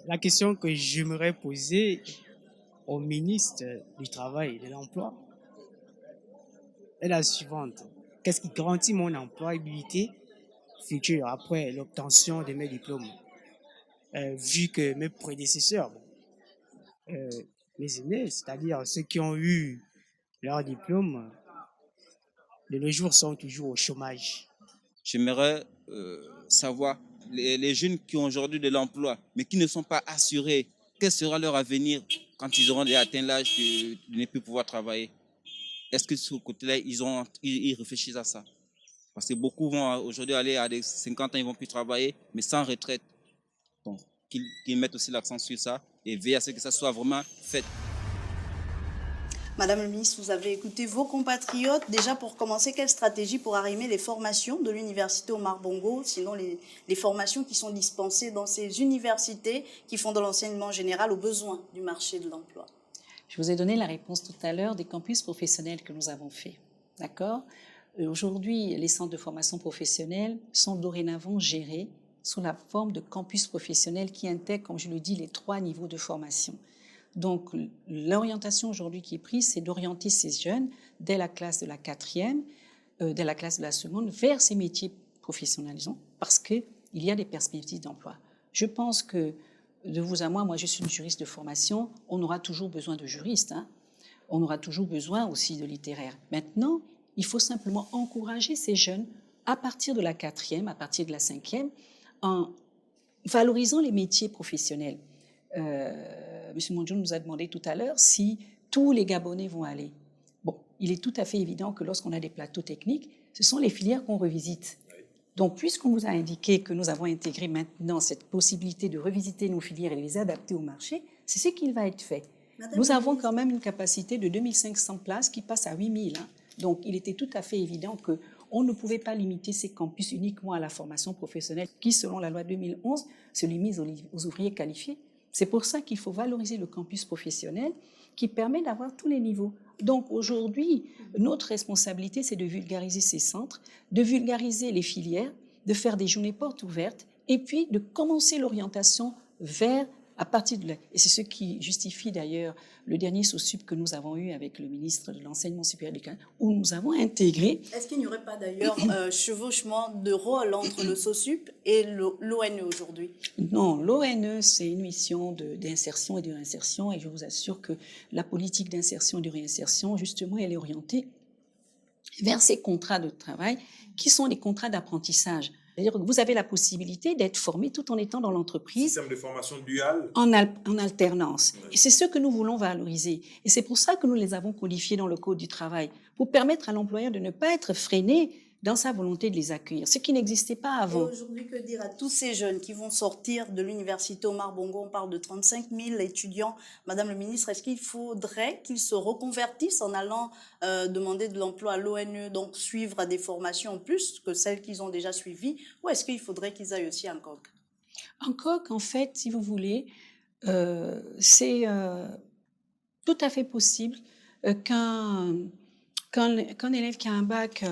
La question que j'aimerais poser au ministre du Travail et de l'Emploi est la suivante. Qu'est-ce qui garantit mon employabilité future après l'obtention de mes diplômes? Vu que mes prédécesseurs, mes aînés, c'est-à-dire ceux qui ont eu leur diplôme, de nos jours sont toujours au chômage. J'aimerais savoir les jeunes qui ont aujourd'hui de l'emploi, mais qui ne sont pas assurés, quel sera leur avenir quand ils auront atteint l'âge de ne plus pouvoir travailler? Est-ce que sur ce côté-là, ils réfléchissent à ça? Parce que beaucoup vont aujourd'hui aller à des 50 ans, ils ne vont plus travailler, mais sans retraite. Donc, qu'ils mettent aussi l'accent sur ça et veillent à ce que ça soit vraiment fait. Madame le ministre, vous avez écouté vos compatriotes. Déjà, pour commencer, quelle stratégie pour arrimer les formations de l'université Omar Bongo, sinon les formations qui sont dispensées dans ces universités qui font de l'enseignement général aux besoins du marché de l'emploi? Je vous ai donné la réponse tout à l'heure des campus professionnels que nous avons faits. D'accord? Aujourd'hui, les centres de formation professionnelle sont dorénavant gérés sous la forme de campus professionnels qui intègrent, comme je le dis, les 3 niveaux de formation. Donc, l'orientation aujourd'hui qui est prise, c'est d'orienter ces jeunes dès la classe de la 4e, dès la classe de la seconde, vers ces métiers professionnalisants, parce qu'il y a des perspectives d'emploi. Je pense que, de vous à moi je suis une juriste de formation, on aura toujours besoin de juristes, on aura toujours besoin aussi de littéraires. Maintenant, il faut simplement encourager ces jeunes à partir de la 4e, à partir de la 5e, en valorisant les métiers professionnels. M. Mondjoun nous a demandé tout à l'heure si tous les Gabonais vont aller. Bon, il est tout à fait évident que lorsqu'on a des plateaux techniques, ce sont les filières qu'on revisite. Donc, puisqu'on vous a indiqué que nous avons intégré maintenant cette possibilité de revisiter nos filières et de les adapter au marché, c'est ce qui va être fait. Nous avons quand même une capacité de 2500 places qui passe à 8000. Donc, il était tout à fait évident qu'on ne pouvait pas limiter ces campus uniquement à la formation professionnelle qui, selon la loi 2011, se limite aux ouvriers qualifiés. C'est pour ça qu'il faut valoriser le campus professionnel qui permet d'avoir tous les niveaux. Donc aujourd'hui, notre responsabilité, c'est de vulgariser ces centres, de vulgariser les filières, de faire des journées portes ouvertes et puis de commencer l'orientation vers, à partir de là. Et c'est ce qui justifie d'ailleurs le dernier SOSUP que nous avons eu avec le ministre de l'Enseignement supérieur du Canada, où nous avons intégré... Est-ce qu'il n'y aurait pas d'ailleurs chevauchement de rôle entre le SOSUP et l'ONE aujourd'hui? Non, l'ONE, c'est une mission d'insertion et de réinsertion, et je vous assure que la politique d'insertion et de réinsertion, justement, elle est orientée vers ces contrats de travail qui sont des contrats d'apprentissage. C'est-à-dire que vous avez la possibilité d'être formé tout en étant dans l'entreprise. Système de formation dual. En alternance. Et c'est ce que nous voulons valoriser. Et c'est pour ça que nous les avons codifiés dans le Code du travail, pour permettre à l'employeur de ne pas être freiné dans sa volonté de les accueillir, ce qui n'existait pas Et avant. aujourd'hui, que dire à tous ces jeunes qui vont sortir de l'université Omar Bongo? On parle de 35 000 étudiants. Madame le ministre, est-ce qu'il faudrait qu'ils se reconvertissent en allant demander de l'emploi à l'ONE, donc suivre des formations en plus que celles qu'ils ont déjà suivies, ou est-ce qu'il faudrait qu'ils aillent aussi en COC? En COC, en fait, si vous voulez, c'est tout à fait possible qu'un élève qui a un bac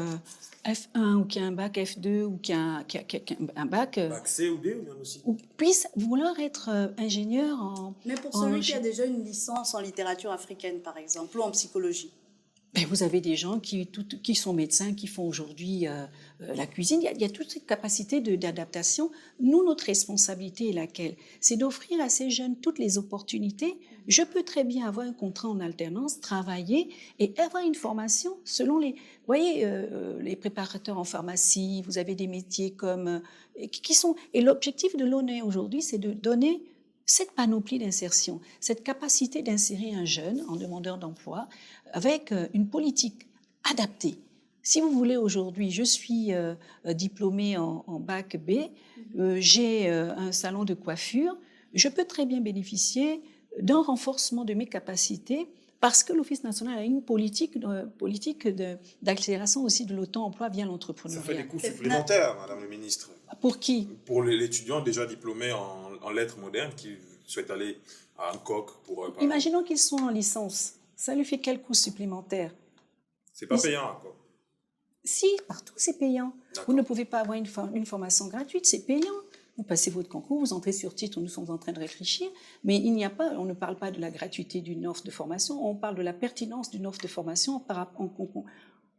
F1 ou qui a un bac F2 ou qui a un bac Bac C ou D, ou bien aussi. puisse vouloir être ingénieur en... Mais pour celui qui a déjà une licence en littérature africaine, par exemple, ou en psychologie. Ben, vous avez des gens qui sont médecins, qui font aujourd'hui la cuisine. Il y a toute cette capacité d'adaptation. Nous, notre responsabilité est laquelle? C'est d'offrir à ces jeunes toutes les opportunités. Je peux très bien avoir un contrat en alternance, travailler et avoir une formation selon les... Vous voyez, les préparateurs en pharmacie, vous avez des métiers comme... qui sont... Et l'objectif de l'ONE aujourd'hui, c'est de donner cette panoplie d'insertion, cette capacité d'insérer un jeune en demandeur d'emploi avec une politique adaptée. Si vous voulez, aujourd'hui, je suis diplômée en bac B, j'ai un salon de coiffure, je peux très bien bénéficier d'un renforcement de mes capacités parce que l'Office national a une politique d'accélération aussi de l'auto-emploi via l'entrepreneuriat. Ça fait des coûts supplémentaires, Madame le ministre. Pour qui? Pour l'étudiant déjà diplômé en lettres modernes qui souhaite aller à Hancock pour... Imaginons qu'ils sont en licence. Ça lui fait quel coût supplémentaire? C'est pas payant, Hancock. Si, partout c'est payant. Vous ne pouvez pas avoir une formation gratuite, c'est payant. Vous passez votre concours, vous entrez sur titre, nous sommes en train de réfléchir, mais on ne parle pas de la gratuité d'une offre de formation, on parle de la pertinence d'une offre de formation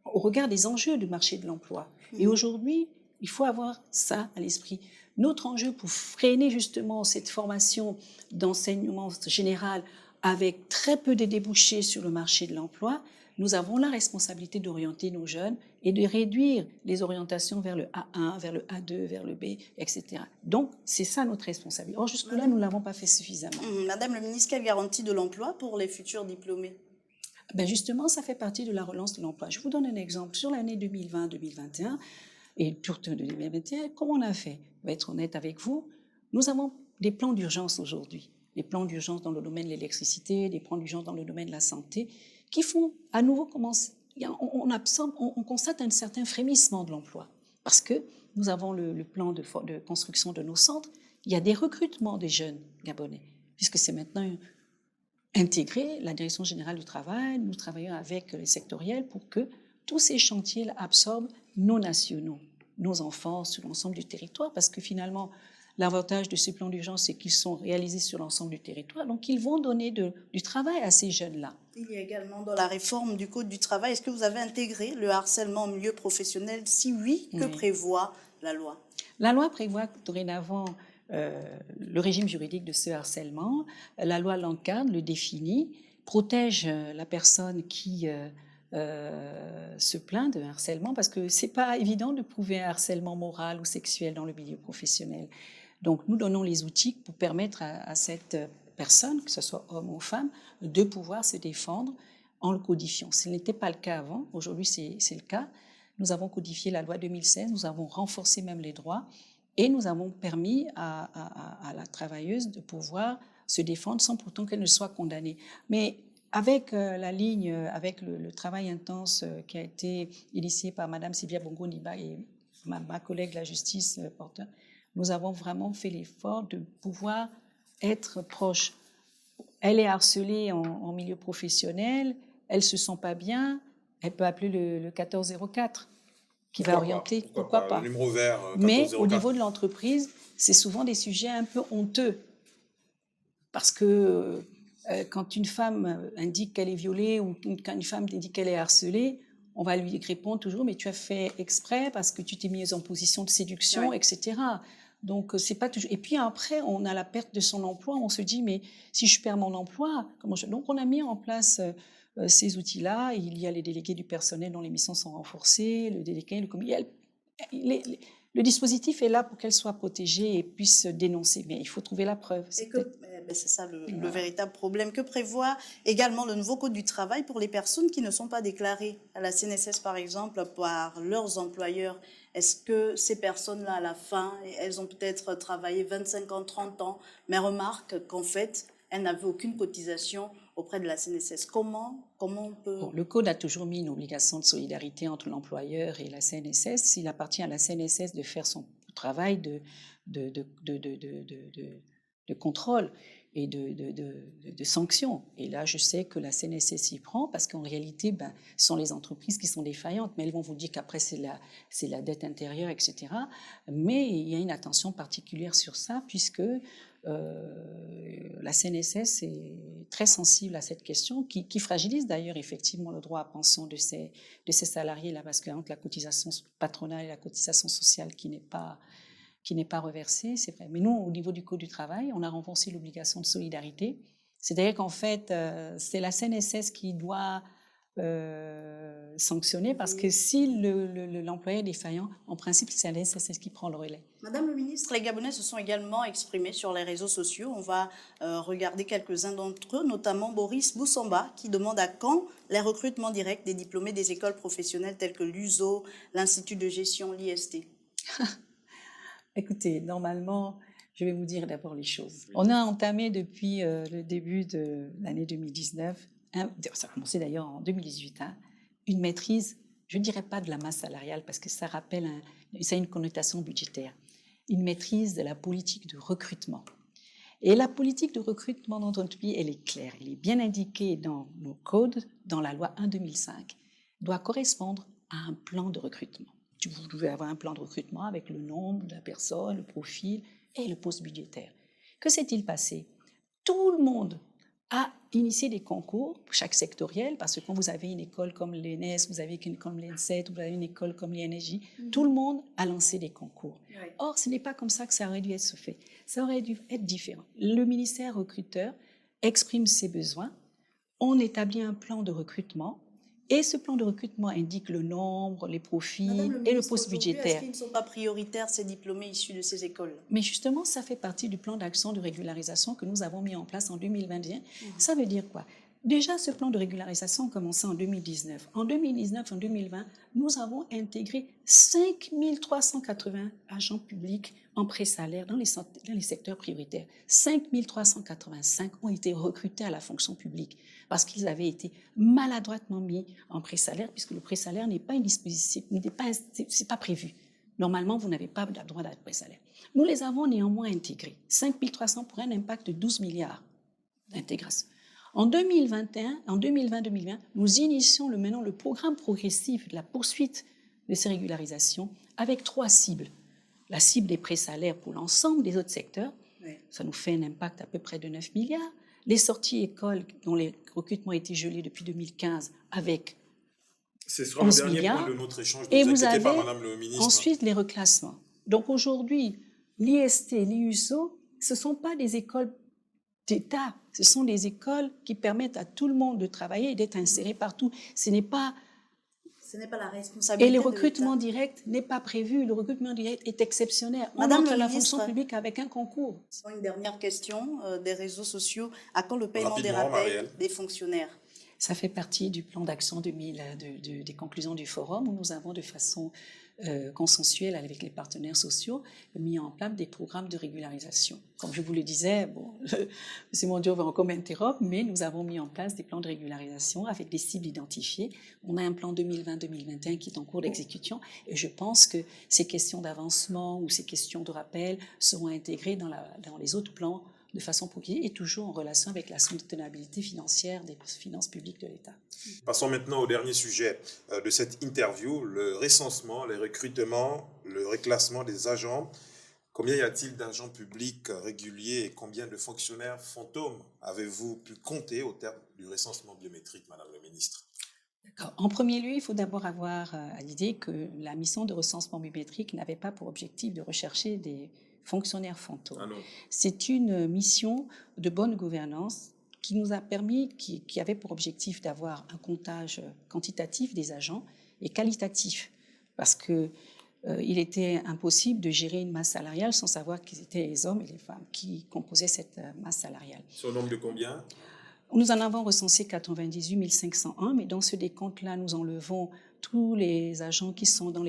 au regard des enjeux du marché de l'emploi. Et aujourd'hui, il faut avoir ça à l'esprit. Notre enjeu pour freiner justement cette formation d'enseignement général avec très peu de débouchés sur le marché de l'emploi, nous avons la responsabilité d'orienter nos jeunes et de réduire les orientations vers le A1, vers le A2, vers le B, etc. Donc, c'est ça notre responsabilité. Or, jusque-là, nous ne l'avons pas fait suffisamment. Madame le ministre, quelle garantie de l'emploi pour les futurs diplômés? Ben justement, ça fait partie de la relance de l'emploi. Je vous donne un exemple. Sur l'année 2020-2021 et toute 2021, comment on a fait? Je vais être honnête avec vous. Nous avons des plans d'urgence aujourd'hui. Des plans d'urgence dans le domaine de l'électricité, des plans d'urgence dans le domaine de la santé, qui font à nouveau commencer. On constate un certain frémissement de l'emploi parce que nous avons le plan de construction de nos centres. Il y a des recrutements des jeunes Gabonais, puisque c'est maintenant intégré, la Direction générale du travail, nous travaillons avec les sectoriels pour que tous ces chantiers absorbent nos nationaux, nos enfants sur l'ensemble du territoire, parce que finalement, l'avantage de ces plans d'urgence, c'est qu'ils sont réalisés sur l'ensemble du territoire, donc ils vont donner du travail à ces jeunes-là. Il y a également dans la réforme du Code du travail, est-ce que vous avez intégré le harcèlement en milieu professionnel? Si oui, que prévoit la loi? La loi prévoit dorénavant le régime juridique de ce harcèlement. La loi l'encadre, le définit, protège la personne qui se plaint de harcèlement, parce que ce n'est pas évident de prouver un harcèlement moral ou sexuel dans le milieu professionnel. Donc, nous donnons les outils pour permettre à cette personne, que ce soit homme ou femme, de pouvoir se défendre en le codifiant. Ce n'était pas le cas avant, aujourd'hui c'est le cas. Nous avons codifié la loi 2016, nous avons renforcé même les droits et nous avons permis à la travailleuse de pouvoir se défendre sans pourtant qu'elle ne soit condamnée. Mais avec la ligne, avec le travail intense qui a été initié par Madame Sylvia Bongo-Niba et ma collègue la justice porteur, nous avons vraiment fait l'effort de pouvoir être proche. Elle est harcelée en milieu professionnel, elle ne se sent pas bien, elle peut appeler le 1404 qui va orienter. Pourquoi pas. Le numéro vert 1404. Mais au niveau de l'entreprise, c'est souvent des sujets un peu honteux. Parce que quand une femme indique qu'elle est violée ou quand une femme indique qu'elle est harcelée, on va lui répondre toujours « mais tu as fait exprès parce que tu t'es mise en position de séduction, etc. » Donc, c'est pas toujours... Et puis après, on a la perte de son emploi. On se dit, mais si je perds mon emploi, comment je... Donc, on a mis en place ces outils-là. Il y a les délégués du personnel dont les missions sont renforcées, le délégué, le Le dispositif est là pour qu'elle soit protégée et puisse dénoncer, mais il faut trouver la preuve. C'est ça le véritable problème. Que prévoit également le nouveau Code du travail pour les personnes qui ne sont pas déclarées à la CNSS, par exemple, par leurs employeurs? Est-ce que ces personnes-là, à la fin, elles ont peut-être travaillé 25 ans, 30 ans, mais remarquent qu'en fait, elles n'avaient aucune cotisation auprès de la CNSS? Comment on peut... Bon, le Code a toujours mis une obligation de solidarité entre l'employeur et la CNSS. Il appartient à la CNSS de faire son travail de contrôle et de sanctions. Et là, je sais que la CNSS y prend parce qu'en réalité, ce sont les entreprises qui sont défaillantes, mais elles vont vous dire qu'après, c'est la dette intérieure, etc. Mais il y a une attention particulière sur ça puisque la CNSS est très sensible à cette question qui fragilise d'ailleurs effectivement le droit à pension de ces salariés-là parce que entre la cotisation patronale et la cotisation sociale qui n'est pas reversée, c'est vrai. Mais nous, au niveau du Code du travail, on a renforcé l'obligation de solidarité. C'est-à-dire qu'en fait, c'est la CNSS qui doit sanctionner parce que si l'employeur est défaillant, en principe, c'est la CNSS qui prend le relais. Madame le ministre, les Gabonais se sont également exprimés sur les réseaux sociaux. On va regarder quelques-uns d'entre eux, notamment Boris Boussamba, qui demande à quand les recrutements directs des diplômés des écoles professionnelles telles que l'USO, l'Institut de gestion, l'IST. Écoutez, normalement, je vais vous dire d'abord les choses. On a entamé depuis le début de l'année 2019, ça a commencé d'ailleurs en 2018, une maîtrise, je ne dirais pas de la masse salariale parce que ça rappelle, ça a une connotation budgétaire, une maîtrise de la politique de recrutement. Et la politique de recrutement dans notre pays, elle est claire, elle est bien indiquée dans nos codes, dans la loi 1/2005, doit correspondre à un plan de recrutement. Vous devez avoir un plan de recrutement avec le nombre de la personne, le profil et le poste budgétaire. Que s'est-il passé? Tout le monde a initié des concours, chaque sectoriel, parce que quand vous avez une école comme l'ENS, vous avez une école comme l'ENSET, vous avez une école comme l'INJ, tout le monde a lancé des concours. Oui. Or, ce n'est pas comme ça que ça aurait dû être fait. Ça aurait dû être différent. Le ministère recruteur exprime ses besoins, on établit un plan de recrutement, et ce plan de recrutement indique le nombre, les profils et le poste budgétaire. Est-ce qu'ils ne sont pas prioritaires, ces diplômés issus de ces écoles? Mais justement, ça fait partie du plan d'action de régularisation que nous avons mis en place en 2021. Ça veut dire quoi? Déjà, ce plan de régularisation a commencé en 2019. En 2019, en 2020, nous avons intégré 5 380 agents publics en pré-salaire dans les secteurs prioritaires. 5 385 ont été recrutés à la fonction publique parce qu'ils avaient été maladroitement mis en pré-salaire, puisque le pré-salaire n'est pas une disposition, c'est pas prévu. Normalement, vous n'avez pas le droit d'être pré-salaire. Nous les avons néanmoins intégrés. 5 300 pour un impact de 12 milliards d'intégration. En 2020-2020, nous initions maintenant le programme progressif de la poursuite de ces régularisations avec 3 cibles. La cible des pré-salaires pour l'ensemble des autres secteurs, ça nous fait un impact à peu près de 9 milliards. Les sorties écoles dont les recrutements étaient gelés depuis 2015 avec 11 milliards. C'est le dernier point de notre échange. Et vous avez ensuite les reclassements. Donc aujourd'hui, l'IST, l'IUSO, ce ne sont pas des écoles d'État, ce sont des écoles qui permettent à tout le monde de travailler et d'être inséré partout. Ce n'est pas la responsabilité. Et le recrutement direct n'est pas prévu. Le recrutement direct est exceptionnel. On entre à la fonction publique avec un concours. Une dernière question des réseaux sociaux. À quand le paiement des rappels des fonctionnaires? Ça fait partie du plan d'action des conclusions du forum où nous avons de façon consensuelle avec les partenaires sociaux mis en place des programmes de régularisation. Comme je vous le disais, M. Mondiaux va encore m'interrompre, mais nous avons mis en place des plans de régularisation avec des cibles identifiées. On a un plan 2020-2021 qui est en cours d'exécution et je pense que ces questions d'avancement ou ces questions de rappel seront intégrées dans les autres plans de façon progressive et toujours en relation avec la soutenabilité financière des finances publiques de l'État. Passons maintenant au dernier sujet de cette interview, le recensement, les recrutements, le reclassement des agents. Combien y a-t-il d'agents publics réguliers et combien de fonctionnaires fantômes avez-vous pu compter au terme du recensement biométrique, Madame le ministre? D'accord. En premier lieu, il faut d'abord avoir à l'idée que la mission de recensement biométrique n'avait pas pour objectif de rechercher des fonctionnaires fantômes. Ah non. C'est une mission de bonne gouvernance qui nous a permis, qui avait pour objectif d'avoir un comptage quantitatif des agents et qualitatif. Parce que il était impossible de gérer une masse salariale sans savoir qu'ils étaient les hommes et les femmes qui composaient cette masse salariale. Sur le nombre de combien? Nous en avons recensé 98 501, mais dans ce décompte-là, nous enlevons tous les agents qui sont dans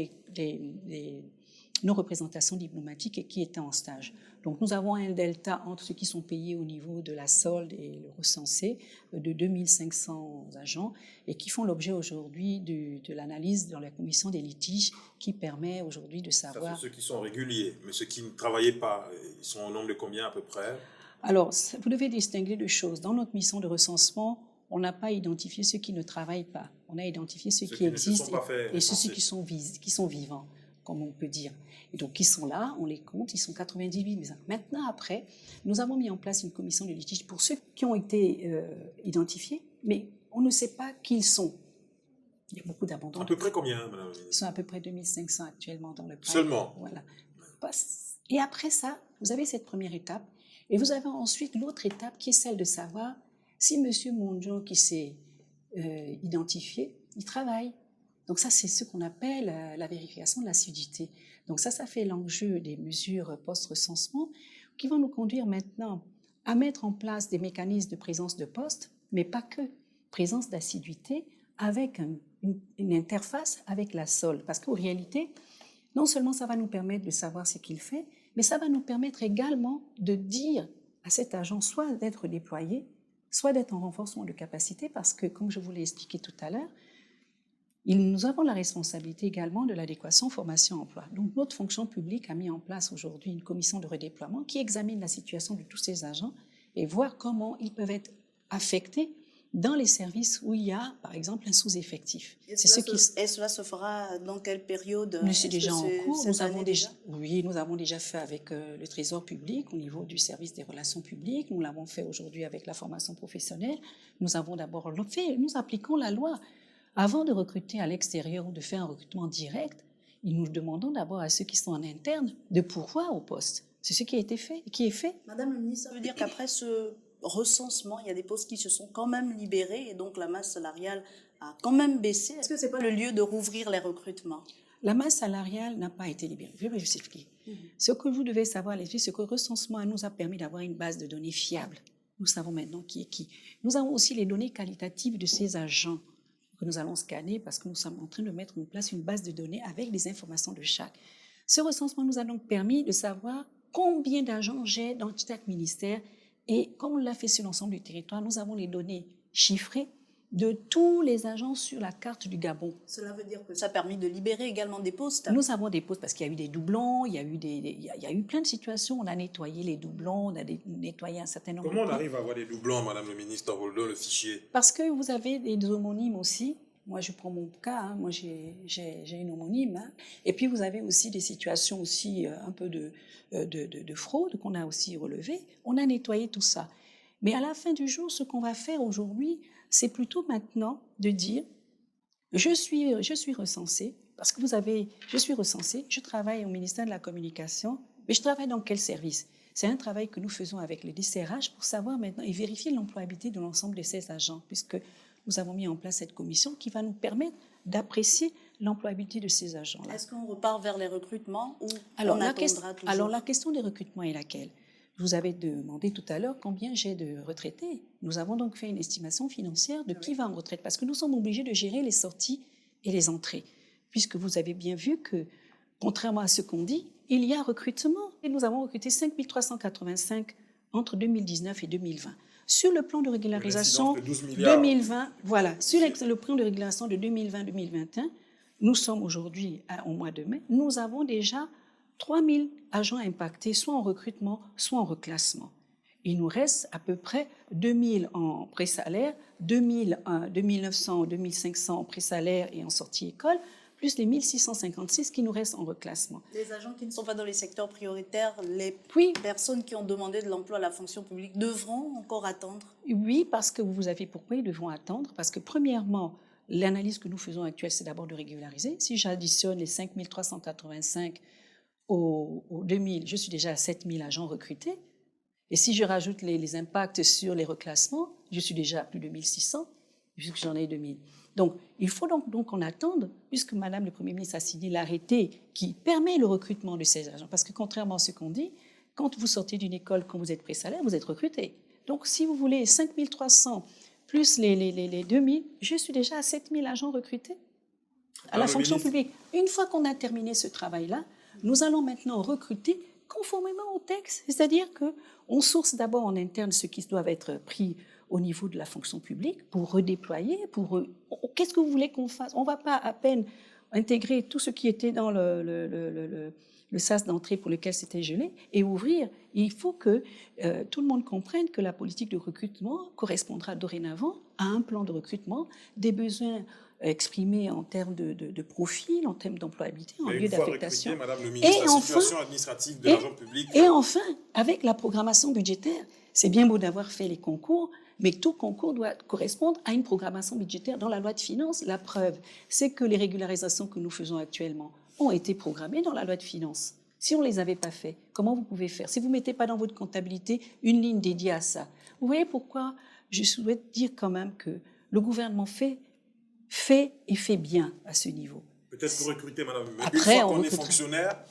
nos représentations diplomatiques et qui étaient en stage. Donc nous avons un delta entre ceux qui sont payés au niveau de la solde et le recensé de 2500 agents et qui font l'objet aujourd'hui de l'analyse dans la commission des litiges qui permet aujourd'hui de savoir... Ça, c'est ceux qui sont réguliers, mais ceux qui ne travaillaient pas, ils sont au nombre de combien à peu près? Alors, vous devez distinguer deux choses. Dans notre mission de recensement, on n'a pas identifié ceux qui ne travaillent pas. On a identifié ceux qui existent et ceux qui sont vivants, comme on peut dire. Et donc, ils sont là, on les compte, ils sont 98 000. Maintenant, après, nous avons mis en place une commission de litige pour ceux qui ont été identifiés, mais on ne sait pas qui ils sont. Il y a beaucoup d'abandon. À peu près combien, madame la ministre? Ils sont à peu près 2500 actuellement dans le plan. Seulement? Voilà. Et après ça, vous avez cette première étape. Et vous avez ensuite l'autre étape qui est celle de savoir si M. Monjo qui s'est identifié, il travaille. Donc ça, c'est ce qu'on appelle la vérification de l'assiduité. Donc ça fait l'enjeu des mesures post-recensement qui vont nous conduire maintenant à mettre en place des mécanismes de présence de poste, mais pas que, présence d'assiduité avec une interface avec la SOL. Parce qu'en réalité, non seulement ça va nous permettre de savoir ce qu'il fait, mais ça va nous permettre également de dire à cet agent soit d'être déployé, soit d'être en renforcement de capacité, parce que, comme je vous l'ai expliqué tout à l'heure, nous avons la responsabilité également de l'adéquation formation-emploi. Donc, notre fonction publique a mis en place aujourd'hui une commission de redéploiement qui examine la situation de tous ces agents et voir comment ils peuvent être affectés dans les services où il y a, par exemple, un sous-effectif. Et cela se fera dans quelle période? C'est déjà en cours. Nous avons déjà fait avec le Trésor public au niveau du service des relations publiques. Nous l'avons fait aujourd'hui avec la formation professionnelle. Nous avons d'abord fait, nous appliquons la loi. Avant de recruter à l'extérieur ou de faire un recrutement direct, nous demandons d'abord à ceux qui sont en interne de pourvoir au poste. C'est ce qui a été fait, qui est fait. Madame la ministre, ça veut dire qu'après ce recensement, il y a des postes qui se sont quand même libérés et donc la masse salariale a quand même baissé. Est-ce que ce n'est pas le lieu de rouvrir les recrutements? La masse salariale n'a pas été libérée. Je vais vous expliquer. Ce que vous devez savoir, c'est que le recensement nous a permis d'avoir une base de données fiable. Nous savons maintenant qui est qui. Nous avons aussi les données qualitatives de ces agents que nous allons scanner parce que nous sommes en train de mettre en place une base de données avec les informations de chaque. Ce recensement nous a donc permis de savoir combien d'agents j'ai dans chaque ministère et comme on l'a fait sur l'ensemble du territoire, nous avons les données chiffrées de tous les agents sur la carte du Gabon. Cela veut dire que ça a permis de libérer également des postes? Nous avons des postes parce qu'il y a eu des doublons, il y a eu plein de situations. On a nettoyé les doublons, on a nettoyé un certain nombre de postes. Comment on arrive à avoir des doublons, madame le ministre, dans le fichier? Parce que vous avez des homonymes aussi. Moi, je prends mon cas, moi j'ai une homonyme. Et puis, vous avez aussi des situations aussi un peu de fraude qu'on a aussi relevées. On a nettoyé tout ça. Mais à la fin du jour, ce qu'on va faire aujourd'hui, c'est plutôt maintenant de dire je suis recensé, parce que je suis recensé, je travaille au ministère de la Communication, mais je travaille dans quel service? C'est un travail que nous faisons avec le DCRH pour savoir maintenant et vérifier l'employabilité de l'ensemble de ces agents, puisque nous avons mis en place cette commission qui va nous permettre d'apprécier l'employabilité de ces agents-là. Est-ce qu'on repart vers les recrutements ou alors, on attendra toujours? Alors, la question des recrutements est laquelle? Je vous avais demandé tout à l'heure combien j'ai de retraités. Nous avons donc fait une estimation financière de qui va en retraite, parce que nous sommes obligés de gérer les sorties et les entrées, puisque vous avez bien vu que, contrairement à ce qu'on dit, il y a recrutement. Et nous avons recruté 5 385 entre 2019 et 2020. Sur le plan de régularisation 2020, voilà, sur le plan de régularisation de 2020-2021, nous sommes aujourd'hui au mois de mai, nous avons déjà 3 000 agents impactés, soit en recrutement, soit en reclassement. Il nous reste à peu près 2 000 en pré-salaire, 2 900, 2 500 en pré-salaire et en sortie école, plus les 1 656 qui nous restent en reclassement. Les agents qui ne sont pas dans les secteurs prioritaires, les personnes qui ont demandé de l'emploi à la fonction publique devront encore attendre? Oui, parce que vous avez pourquoi ils devront attendre? Parce que premièrement, l'analyse que nous faisons actuelle, c'est d'abord de régulariser. Si j'additionne les 5 385 aux 2000, je suis déjà à 7 000 agents recrutés. Et si je rajoute les impacts sur les reclassements, je suis déjà à plus de 1 600, puisque j'en ai 2 000. Donc, il faut donc qu'on attende, puisque Madame le Premier ministre a signé l'arrêté qui permet le recrutement de ces agents. Parce que contrairement à ce qu'on dit, quand vous sortez d'une école, quand vous êtes pré-salaire, vous êtes recruté. Donc, si vous voulez 5 300 plus les 2 000, je suis déjà à 7 000 agents recrutés à la fonction publique. Une fois qu'on a terminé ce travail-là, nous allons maintenant recruter conformément au texte. C'est-à-dire qu'on source d'abord en interne ce qui doit être pris au niveau de la fonction publique pour redéployer, qu'est-ce que vous voulez qu'on fasse? On ne va pas à peine intégrer tout ce qui était dans le sas d'entrée pour lequel c'était gelé et ouvrir. Il faut que tout le monde comprenne que la politique de recrutement correspondra dorénavant à un plan de recrutement, des besoins exprimés en termes de profil, en termes d'employabilité, en lieu d'affectation. Madame le ministre, la situation administrative de l'agent public. Et enfin, avec la programmation budgétaire, c'est bien beau d'avoir fait les concours, mais tout concours doit correspondre à une programmation budgétaire dans la loi de finances. La preuve, c'est que les régularisations que nous faisons actuellement ont été programmées dans la loi de finances. Si on ne les avait pas fait, comment vous pouvez faire? Si vous ne mettez pas dans votre comptabilité une ligne dédiée à ça. Vous voyez pourquoi je souhaite dire quand même que le gouvernement fait bien à ce niveau. Peut-être pour recruter, madame. Mais après, une fois qu'on est fonctionnaire,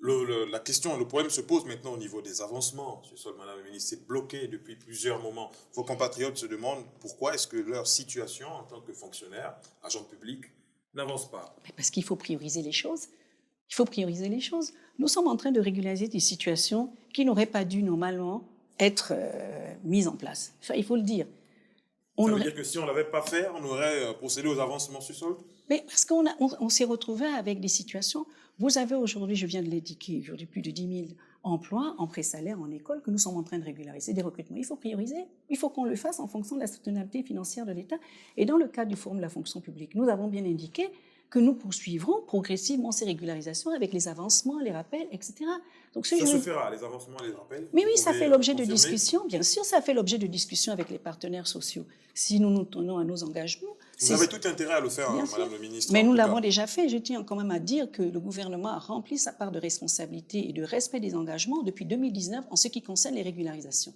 le problème se pose maintenant au niveau des avancements. Madame la ministre, c'est bloqué depuis plusieurs moments. Vos compatriotes se demandent pourquoi est-ce que leur situation en tant que fonctionnaire, agent public, n'avance pas. Parce qu'il faut prioriser les choses. Il faut prioriser les choses. Nous sommes en train de régulariser des situations qui n'auraient pas dû normalement être mises en place. Enfin, il faut le dire. Ça veut dire que si on ne l'avait pas fait, on aurait procédé aux avancements sur solde? Mais parce qu'on s'est retrouvé avec des situations. Vous avez aujourd'hui, je viens de l'indiquer, aujourd'hui plus de 10 000 emplois en pré-salaire en école que nous sommes en train de régulariser, des recrutements. Il faut prioriser, il faut qu'on le fasse en fonction de la soutenabilité financière de l'État. Et dans le cadre du Forum de la fonction publique, nous avons bien indiqué que nous poursuivrons progressivement ces régularisations avec les avancements, les rappels, etc. Donc, ça se fera, les avancements et les rappels? Mais oui, ça fait l'objet de discussions. Bien sûr, ça fait l'objet de discussions avec les partenaires sociaux. Si nous nous tenons à nos engagements... Vous avez tout intérêt à le faire, madame le ministre. Mais nous l'avons déjà fait. Je tiens quand même à dire que le gouvernement a rempli sa part de responsabilité et de respect des engagements depuis 2019 en ce qui concerne les régularisations.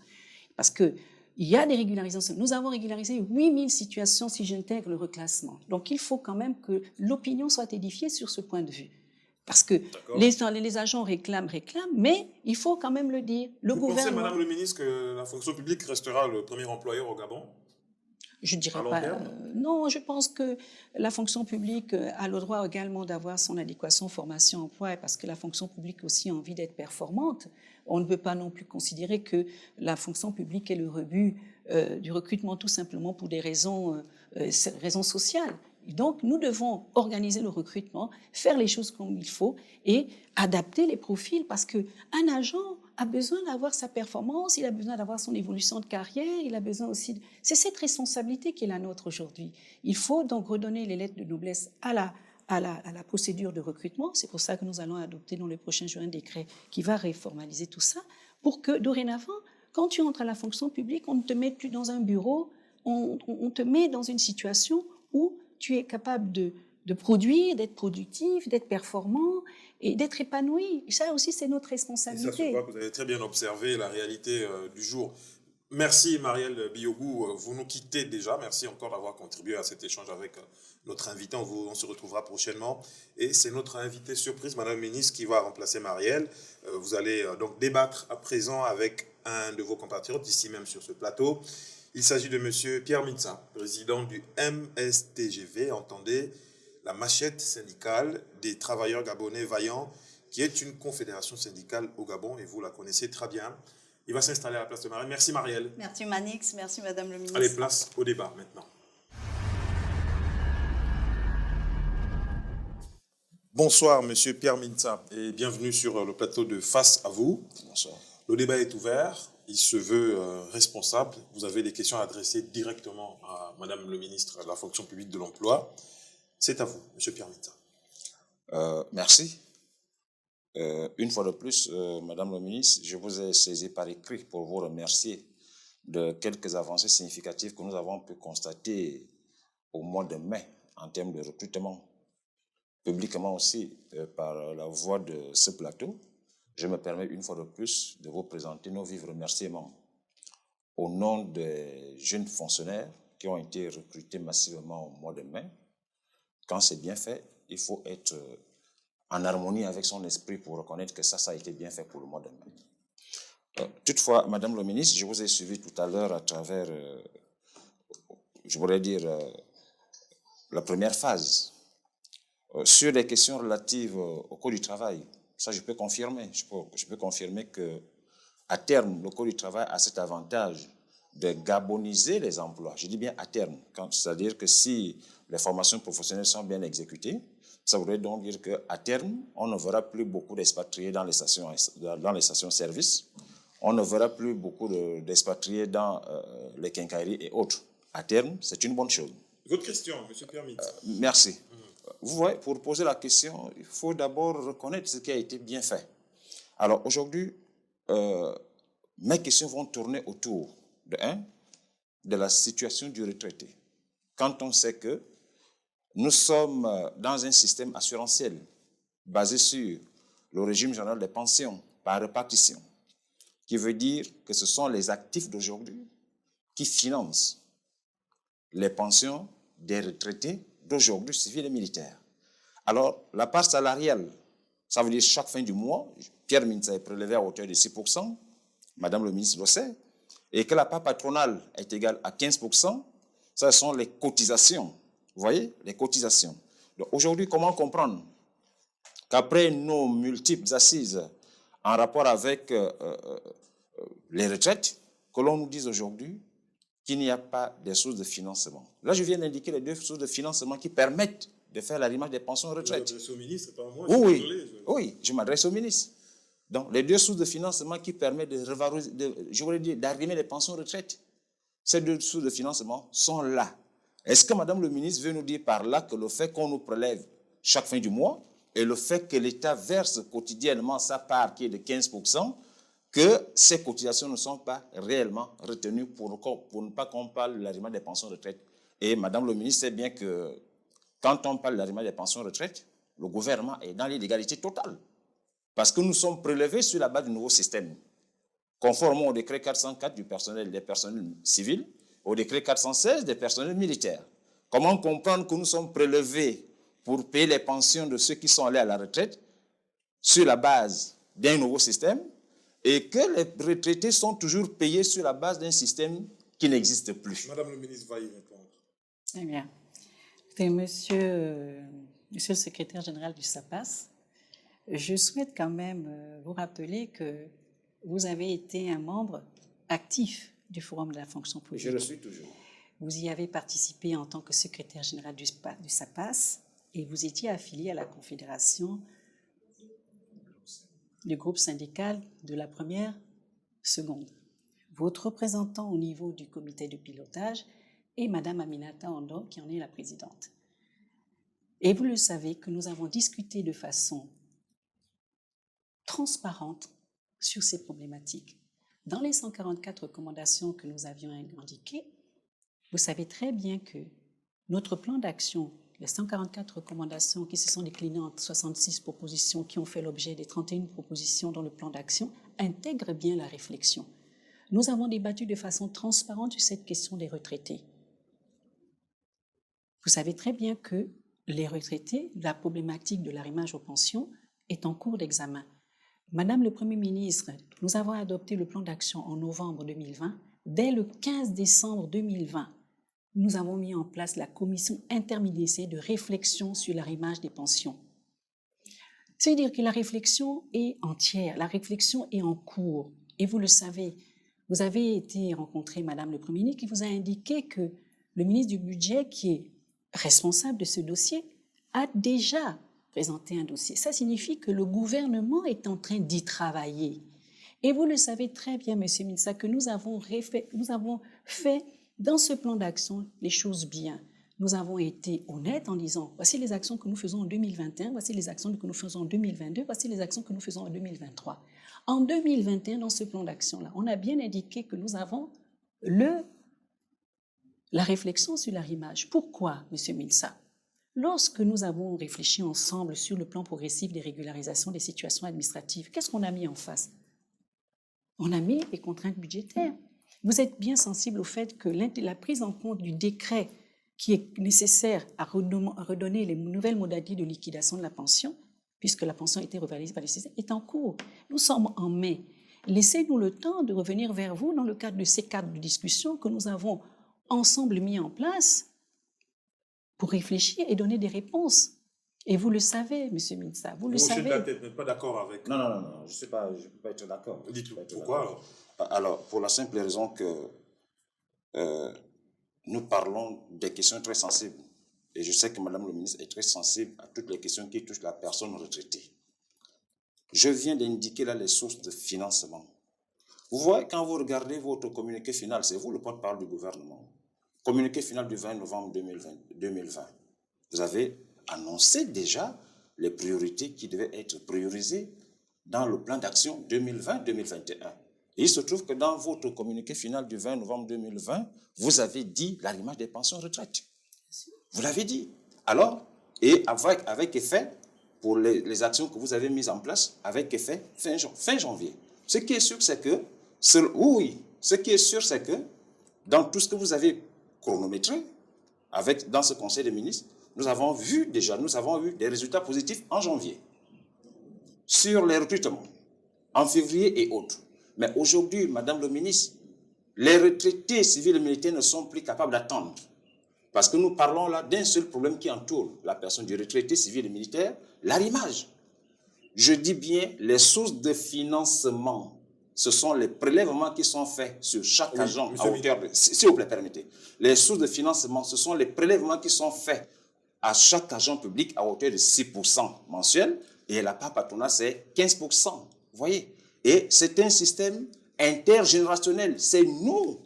Parce que il y a des régularisations. Nous avons régularisé 8000 situations si j'intègre le reclassement. Donc, il faut quand même que l'opinion soit édifiée sur ce point de vue. Parce que les agents réclament, mais il faut quand même le dire. Vous pensez, madame le ministre, que la fonction publique restera le premier employeur au Gabon? Je ne dirais pas. Non, je pense que la fonction publique a le droit également d'avoir son adéquation formation-emploi, parce que la fonction publique aussi a envie d'être performante. On ne peut pas non plus considérer que la fonction publique est le rebut du recrutement tout simplement pour des raisons sociales. Et donc, nous devons organiser le recrutement, faire les choses comme il faut et adapter les profils, parce qu'un agent a besoin d'avoir sa performance, il a besoin d'avoir son évolution de carrière, il a besoin aussi... C'est cette responsabilité qui est la nôtre aujourd'hui. Il faut donc redonner les lettres de noblesse à la procédure de recrutement. C'est pour ça que nous allons adopter dans le prochain jour un décret qui va réformaliser tout ça, pour que dorénavant, quand tu entres à la fonction publique, on ne te met plus dans un bureau, on te met dans une situation où tu es capable de produire, d'être productif, d'être performant et d'être épanoui. Et ça aussi, c'est notre responsabilité. Et ça se voit que vous avez très bien observé la réalité du jour. Merci Marielle Biogou, vous nous quittez déjà. Merci encore d'avoir contribué à cet échange avec notre invité. On se retrouvera prochainement. Et c'est notre invité surprise, Madame la Ministre, qui va remplacer Marielle. Vous allez donc débattre à présent avec un de vos compatriotes, ici même sur ce plateau. Il s'agit de Monsieur Pierre Mintsa, président du MSTGV, entendez, la machette syndicale des travailleurs gabonais vaillants, qui est une confédération syndicale au Gabon, et vous la connaissez très bien. Il va s'installer à la place de Marielle. Merci Marielle. Merci Manix, merci Madame le ministre. Allez, place au débat maintenant. Bonsoir Monsieur Pierre Mintsa et bienvenue sur le plateau de Face à vous. Bonsoir. Le débat est ouvert, il se veut responsable. Vous avez des questions à adresser directement à Madame le ministre de la fonction publique de l'emploi. C'est à vous, Monsieur Pierre Mintsa. Merci. Une fois de plus, Madame le ministre, je vous ai saisi par écrit pour vous remercier de quelques avancées significatives que nous avons pu constater au mois de mai en termes de recrutement, publiquement aussi par la voie de ce plateau. Je me permets une fois de plus de vous présenter nos vifs remerciements au nom des jeunes fonctionnaires qui ont été recrutés massivement au mois de mai, quand c'est bien fait, il faut être en harmonie avec son esprit pour reconnaître que ça a été bien fait pour le mois de mai. Toutefois, Madame le ministre, je vous ai suivi tout à l'heure à travers, je voudrais dire, la première phase. Sur les questions relatives au Code du travail, ça je peux confirmer. Je peux confirmer qu'à terme, le Code du travail a cet avantage de gaboniser les emplois. Je dis bien à terme, c'est-à-dire que si les formations professionnelles sont bien exécutées, ça voudrait donc dire qu'à terme, on ne verra plus beaucoup d'expatriés dans les stations-service, on ne verra plus beaucoup d'expatriés dans les quincailleries et autres. À terme, c'est une bonne chose. Votre question, M. Permit. Merci. Vous voyez, pour poser la question, il faut d'abord reconnaître ce qui a été bien fait. Alors aujourd'hui, mes questions vont tourner autour de la situation du retraité. Quand on sait que nous sommes dans un système assurantiel basé sur le régime général des pensions par répartition, qui veut dire que ce sont les actifs d'aujourd'hui qui financent les pensions des retraités d'aujourd'hui, civils et militaires. Alors, la part salariale, ça veut dire chaque fin du mois, Pierre Mintsa est prélevé à hauteur de 6%, Madame le ministre le sait, et que la part patronale est égale à 15%, ce sont les cotisations. Vous voyez, les cotisations. Donc aujourd'hui, comment comprendre qu'après nos multiples assises en rapport avec les retraites, que l'on nous dise aujourd'hui qu'il n'y a pas de sources de financement. Là, je viens d'indiquer les deux sources de financement qui permettent de faire l'arrimage des pensions retraites. Vous m'adressez au ministre, pas moi. Oui, je m'adresse au ministre. Donc, les deux sources de financement qui permettent d'arrimer les pensions retraites, ces deux sources de financement sont là. Est-ce que Madame le ministre veut nous dire par là que le fait qu'on nous prélève chaque fin du mois et le fait que l'État verse quotidiennement sa part qui est de 15%, que ces cotisations ne sont pas réellement retenues pour ne pas qu'on parle de l'arrimage des pensions retraites? Et Madame le ministre sait bien que quand on parle de l'arrimage des pensions retraites, le gouvernement est dans l'illégalité totale. Parce que nous sommes prélevés sur la base du nouveau système, conformément au décret 404 des personnels civils, au décret 416 des personnels militaires. Comment comprendre que nous sommes prélevés pour payer les pensions de ceux qui sont allés à la retraite sur la base d'un nouveau système et que les retraités sont toujours payés sur la base d'un système qui n'existe plus? Madame le ministre va y répondre. Très bien. Monsieur le secrétaire général du SAPAS, je souhaite quand même vous rappeler que vous avez été un membre actif du Forum de la fonction publique. Je le suis toujours. Vous y avez participé en tant que secrétaire général du SAPAS et vous étiez affilié à la Confédération du groupe syndical de la première seconde. Votre représentant au niveau du comité de pilotage est Madame Aminata Ando, qui en est la présidente. Et vous le savez que nous avons discuté de façon transparente sur ces problématiques. Dans les 144 recommandations que nous avions indiquées, vous savez très bien que notre plan d'action, les 144 recommandations qui se sont déclinées en 66 propositions qui ont fait l'objet des 31 propositions dans le plan d'action, intègrent bien la réflexion. Nous avons débattu de façon transparente sur cette question des retraités. Vous savez très bien que les retraités, la problématique de l'arrimage aux pensions est en cours d'examen. Madame le Premier ministre, nous avons adopté le plan d'action en novembre 2020. Dès le 15 décembre 2020, nous avons mis en place la commission interministérielle de réflexion sur l'arrimage des pensions. C'est-à-dire que la réflexion est entière, la réflexion est en cours. Et vous le savez, vous avez été rencontrer Madame le Premier ministre qui vous a indiqué que le ministre du Budget, qui est responsable de ce dossier, a déjà présenté un dossier. Ça signifie que le gouvernement est en train d'y travailler. Et vous le savez très bien, Monsieur le ministre, que nous avons fait dans ce plan d'action les choses bien. Nous avons été honnêtes en disant, voici les actions que nous faisons en 2021, voici les actions que nous faisons en 2022, voici les actions que nous faisons en 2023. En 2021, dans ce plan d'action-là, on a bien indiqué que nous avons la réflexion sur l'arrimage. Pourquoi, Monsieur Milsa? Lorsque nous avons réfléchi ensemble sur le plan progressif des régularisations des situations administratives, qu'est-ce qu'on a mis en face? On a mis les contraintes budgétaires. vous êtes bien sensible au fait que la prise en compte du décret qui est nécessaire à redonner les nouvelles modalités de liquidation de la pension, puisque la pension a été revalorisée par les systèmes, est en cours. Nous sommes en mai. Laissez-nous le temps de revenir vers vous dans le cadre de ces cadres de discussion que nous avons ensemble mis en place pour réfléchir et donner des réponses. Et vous le savez, M. Minsa, vous le savez. Vous n'êtes pas d'accord avec... Non, je ne peux pas être d'accord. Dites-vous, pourquoi alors, pour la simple raison que nous parlons des questions très sensibles. Et je sais que Mme le ministre est très sensible à toutes les questions qui touchent la personne retraitée. Je viens d'indiquer là les sources de financement. Vous voyez, quand vous regardez votre communiqué final, c'est vous le porte-parole du gouvernement. Communiqué final du 20 novembre 2020. Vous avez annoncé déjà les priorités qui devaient être priorisées dans le plan d'action 2020-2021. Et il se trouve que dans votre communiqué final du 20 novembre 2020, vous avez dit l'arrimage des pensions retraite. Vous l'avez dit. Alors, et avec effet, pour les actions que vous avez mises en place, avec effet fin janvier. Ce qui est sûr, c'est que, dans tout ce que vous avez chronométré, dans ce Conseil des ministres, nous avons eu des résultats positifs en janvier sur les recrutements, en février et autres. Mais aujourd'hui, Madame le ministre, les retraités civils et militaires ne sont plus capables d'attendre. Parce que nous parlons là d'un seul problème qui entoure la personne du retraité civil et militaire, l'arrimage. Je dis bien les sources de financement. Ce sont les prélèvements qui sont faits sur chaque agent à hauteur de... S'il vous plaît, permettez. Les sources de financement, ce sont les prélèvements qui sont faits à chaque agent public à hauteur de 6% mensuel. Et la part patronale, c'est 15%. Vous voyez? Et c'est un système intergénérationnel. C'est nous.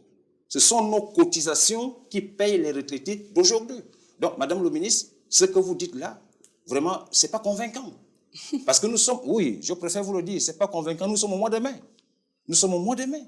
Ce sont nos cotisations qui payent les retraités d'aujourd'hui. Donc, Madame le ministre, ce que vous dites là, vraiment, ce n'est pas convaincant. Parce que nous sommes, oui, je préfère vous le dire, ce n'est pas convaincant, nous sommes au mois de mai. Nous sommes au mois de mai.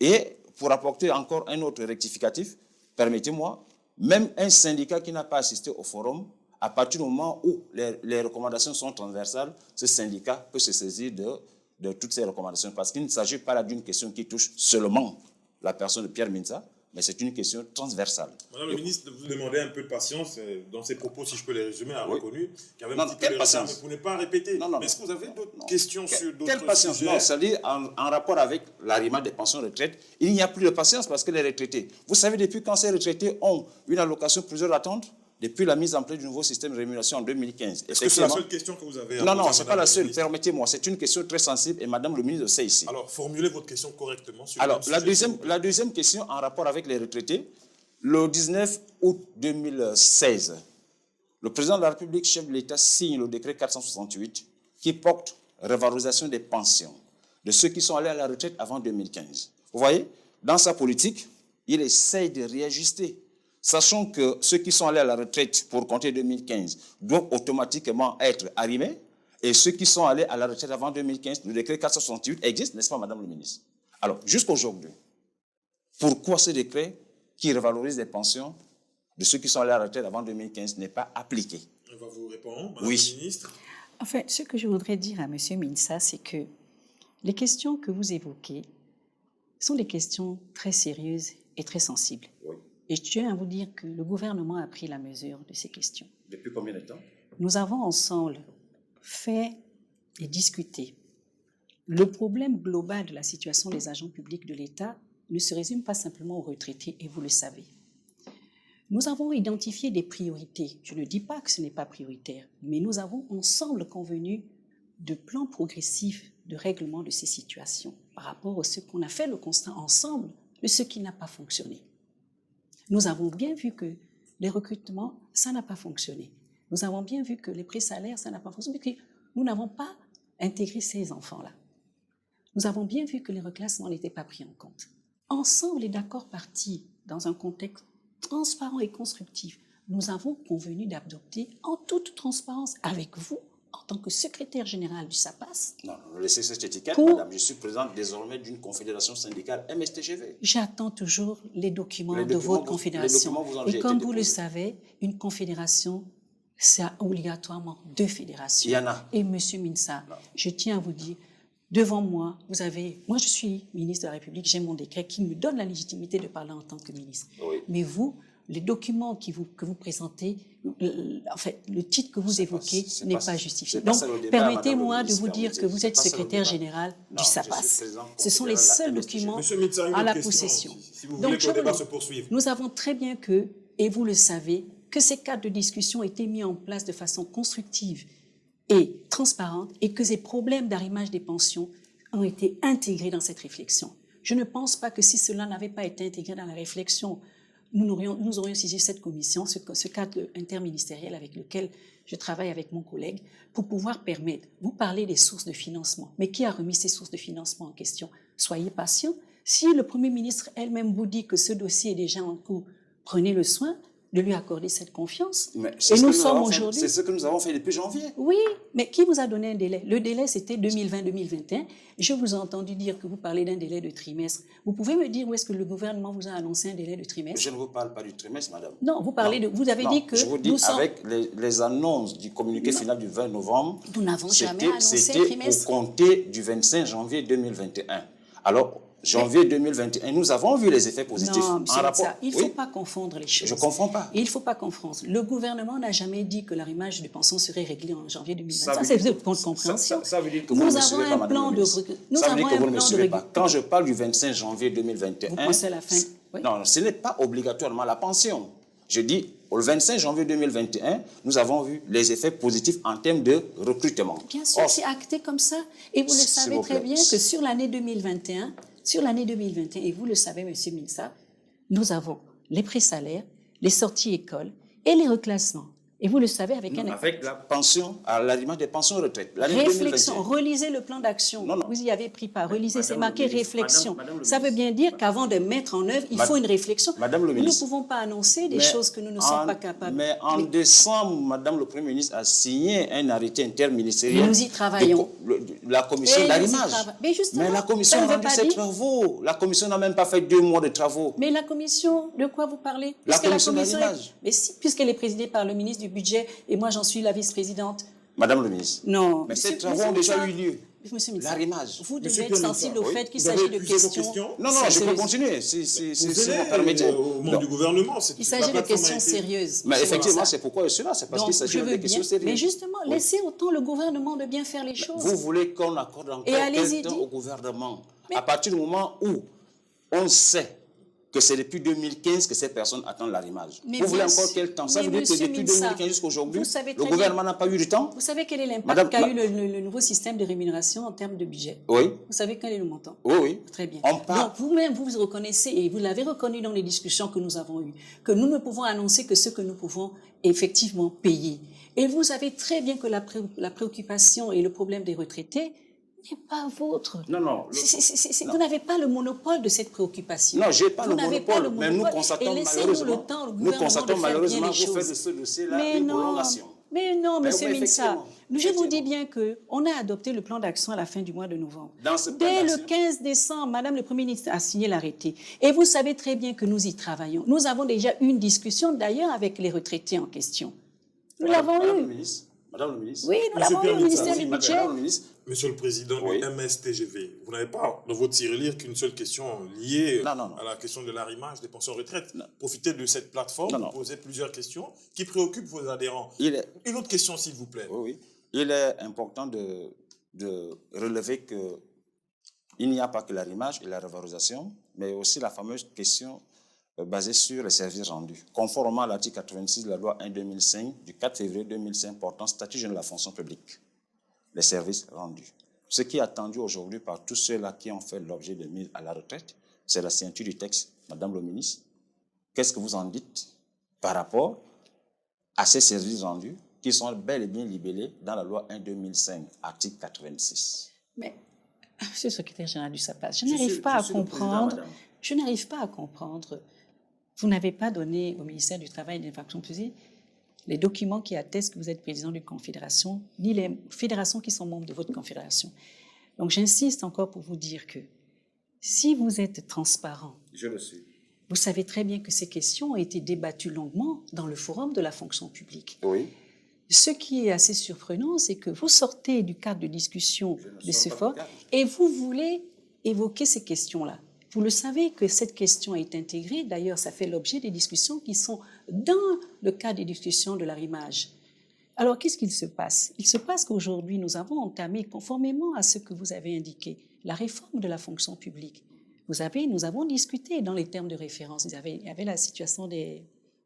Et pour apporter encore un autre rectificatif, permettez-moi, même un syndicat qui n'a pas assisté au forum, à partir du moment où les recommandations sont transversales, ce syndicat peut se saisir de toutes ces recommandations. Parce qu'il ne s'agit pas là d'une question qui touche seulement la personne de Pierre Minsa, mais c'est une question transversale. Madame le ministre, vous demandez un peu de patience dans ses propos, si je peux les résumer, a reconnu qu'il y avait un petit peu de retard, mais vous n'êtes pas répéter. Mais est-ce que vous avez d'autres questions sur d'autres sujets? Quelle patience? Non, c'est-à-dire en rapport avec l'arrimage des pensions de retraite, il n'y a plus de patience parce que les retraités, vous savez depuis quand ces retraités ont une allocation plusieurs attentes? Depuis la mise en place du nouveau système de rémunération en 2015. Est-ce que c'est la seule question que vous avez? Non, ce n'est pas la seule. Permettez-moi, c'est une question très sensible et Madame le ministre le sait ici. Alors, formulez votre question correctement. Alors, la deuxième question en rapport avec les retraités, le 19 août 2016, le président de la République, chef de l'État, signe le décret 468 qui porte revalorisation des pensions de ceux qui sont allés à la retraite avant 2015. Vous voyez, dans sa politique, il essaye de réajuster. Sachant que ceux qui sont allés à la retraite pour compter 2015 doivent automatiquement être arrimés, et ceux qui sont allés à la retraite avant 2015, le décret 468 existe, n'est-ce pas, Madame le ministre? Alors, jusqu'aujourd'hui, pourquoi ce décret qui revalorise les pensions de ceux qui sont allés à la retraite avant 2015 n'est pas appliqué? On va vous répondre, Madame le ministre. En fait, ce que je voudrais dire à M. Minsa, c'est que les questions que vous évoquez sont des questions très sérieuses et très sensibles. Oui. Et je tiens à vous dire que le gouvernement a pris la mesure de ces questions. Depuis combien de temps? Nous avons ensemble fait et discuté. Le problème global de la situation des agents publics de l'État ne se résume pas simplement aux retraités, et vous le savez. Nous avons identifié des priorités. Je ne dis pas que ce n'est pas prioritaire, mais nous avons ensemble convenu de plans progressifs de règlement de ces situations par rapport à ce qu'on a fait le constat ensemble de ce qui n'a pas fonctionné. Nous avons bien vu que les recrutements, ça n'a pas fonctionné. Nous avons bien vu que les pré-salaires, ça n'a pas fonctionné, mais que nous n'avons pas intégré ces enfants-là. Nous avons bien vu que les reclassements n'étaient pas pris en compte. Ensemble et d'accord partis, dans un contexte transparent et constructif, nous avons convenu d'adopter en toute transparence avec vous, en tant que secrétaire général du SAPAS. Non, laissez cette étiquette, madame. Je suis président désormais d'une confédération syndicale MSTGV. J'attends toujours les documents de votre confédération. Et comme vous le savez, une confédération, c'est obligatoirement deux fédérations. Il y en a. Et M. Minsa, je tiens à vous dire, Devant moi, vous avez... Moi, je suis ministre de la République, j'ai mon décret qui me donne la légitimité de parler en tant que ministre. Oui. Mais vous, les documents que vous présentez, en fait, le titre que vous évoquez n'est pas justifié. Donc, permettez-moi de vous dire que vous êtes secrétaire général du SAPAS. Ce sont les seuls documents à la possession. Si vous voulez que le débat se poursuive. Nous savons très bien que, et vous le savez, que ces cadres de discussion ont été mis en place de façon constructive et transparente et que ces problèmes d'arrimage des pensions ont été intégrés dans cette réflexion. Je ne pense pas que si cela n'avait pas été intégré dans la réflexion, nous aurions saisi cette commission, ce cadre interministériel avec lequel je travaille avec mon collègue, pour pouvoir permettre, vous parlez des sources de financement, mais qui a remis ces sources de financement en question? Soyez patient. Si le Premier ministre elle-même vous dit que ce dossier est déjà en cours, prenez le soin de lui accorder cette confiance. Et nous sommes aujourd'hui... C'est ce que nous avons fait depuis janvier. Oui, mais qui vous a donné un délai? Le délai, c'était 2020-2021. Je vous ai entendu dire que vous parlez d'un délai de trimestre. Vous pouvez me dire où est-ce que le gouvernement vous a annoncé un délai de trimestre? Je ne vous parle pas du trimestre, madame. Non, vous parlez de... Vous avez dit que... Je vous dis, avec les annonces du communiqué final du 20 novembre... Nous n'avons jamais annoncé un trimestre. C'était au compter du 25 janvier 2021. Alors... Janvier 2021, nous avons vu les effets positifs. Non, en rapport. Il ne faut pas confondre les choses. Je ne confonds pas. Il ne faut pas confondre. Le gouvernement n'a jamais dit que l'arrimage de pensions serait réglé en janvier 2021. Ça, c'est votre compréhension. Ça veut dire que vous ne me suivez pas, madame la ministre. Ça veut dire que vous ne me suivez pas. Quand je parle du 25 janvier 2021, vous pensez à la fin? Oui. Non, ce n'est pas obligatoirement la pension. Je dis, au 25 janvier 2021, nous avons vu les effets positifs en termes de recrutement. Bien sûr, c'est acté comme ça. Et vous le savez très bien que sur l'année 2021, et vous le savez, monsieur le ministre, nous avons les présalaires, les sorties écoles et les reclassements. Et vous le savez avec avec la pension, à l'arrimage des pensions retraite. Réflexion, relisez le plan d'action. Vous y avez pris part. Relisez, c'est marqué réflexion. Ça veut bien dire qu'avant de mettre en œuvre, il faut une réflexion. Madame le ministre, nous ne pouvons pas annoncer des choses que nous ne sommes pas capables. Mais en décembre, madame le Premier ministre a signé un arrêté interministériel. Nous y travaillons. La commission d'arrimage. Mais la commission a rendu ses travaux. La commission n'a même pas fait 2 mois de travaux. Mais la commission, de quoi vous parlez? La commission d'arrimage. Mais si, puisqu'elle est présidée par le ministre du Budget, et moi j'en suis la vice-présidente. Madame le ministre. Non. Mais ces travaux ont déjà eu lieu. L'arrimage. Vous devez être sensible au fait qu'il s'agit de questions... Non, je peux continuer, si vous permettez. Au monde du gouvernement, il s'agit de questions sérieuses. Mais effectivement, c'est pourquoi je suis là, c'est parce qu'il s'agit de questions sérieuses. Mais justement, laissez autant le gouvernement de bien faire les choses. Vous voulez qu'on accorde encore quel temps au gouvernement? À partir du moment où on sait que c'est depuis 2015 que ces personnes attendent l'arrimage. Vous voulez encore quel temps? Ça veut dire que depuis 2015 jusqu'à aujourd'hui, le gouvernement n'a pas eu du temps? Vous savez quel est l'impact qu'a eu le nouveau système de rémunération en termes de budget? Oui. Vous savez quel est le montant? Oui. Très bien. Donc vous-même, vous reconnaissez, et vous l'avez reconnu dans les discussions que nous avons eues, que nous ne pouvons annoncer que ce que nous pouvons effectivement payer. Et vous savez très bien que la préoccupation et le problème des retraités n'est pas vôtre. Non. Vous n'avez pas le monopole de cette préoccupation. Non, je n'ai pas le monopole, mais nous constatons malheureusement, vous faites de ce dossier-là une prolongation. Mais non, monsieur Minsa, je vous dis bien qu'on a adopté le plan d'action à la fin du mois de novembre. Dès le 15 décembre, Madame le Premier ministre a signé l'arrêté. Et vous savez très bien que nous y travaillons. Nous avons déjà eu une discussion, d'ailleurs, avec les retraités en question. Nous l'avons eu. Madame le ministre. Oui, nous l'avons eu au ministère du Budget. Monsieur le Président du MSTGV, vous n'avez pas dans votre tirelire qu'une seule question liée à la question de l'arrimage des pensions retraite. Profitez de cette plateforme pour poser plusieurs questions qui préoccupent vos adhérents. Une autre question, s'il vous plaît. Oui. Il est important de relever qu'il n'y a pas que l'arrimage et la revalorisation, mais aussi la fameuse question basée sur les services rendus. Conformément à l'article 86 de la loi 1-2005 du 4 février 2005 portant statut général de la fonction publique, les services rendus. Ce qui est attendu aujourd'hui par tous ceux-là qui ont fait l'objet de mise à la retraite, c'est la signature du texte. Madame le ministre, qu'est-ce que vous en dites par rapport à ces services rendus qui sont bel et bien libellés dans la loi 1-2005, article 86? Mais, monsieur le secrétaire général du SAPAS, je n'arrive pas à comprendre. Je n'arrive pas à comprendre. Vous n'avez pas donné au ministère du Travail et des Fonctions publiques les documents qui attestent que vous êtes président d'une confédération, ni les fédérations qui sont membres de votre confédération. Donc j'insiste encore pour vous dire que si vous êtes transparent, je le suis. Vous savez très bien que ces questions ont été débattues longuement dans le forum de la fonction publique. Oui. ce qui est assez surprenant, c'est que vous sortez du cadre de discussion de ce forum et vous voulez évoquer ces questions-là. Vous le savez que cette question est intégrée, d'ailleurs ça fait l'objet des discussions qui sont dans le cadre des discussions de l'arrimage. Alors qu'est-ce qu'il se passe? Il se passe qu'aujourd'hui nous avons entamé, conformément à ce que vous avez indiqué, la réforme de la fonction publique. Nous avons discuté dans les termes de référence, il y avait la situation des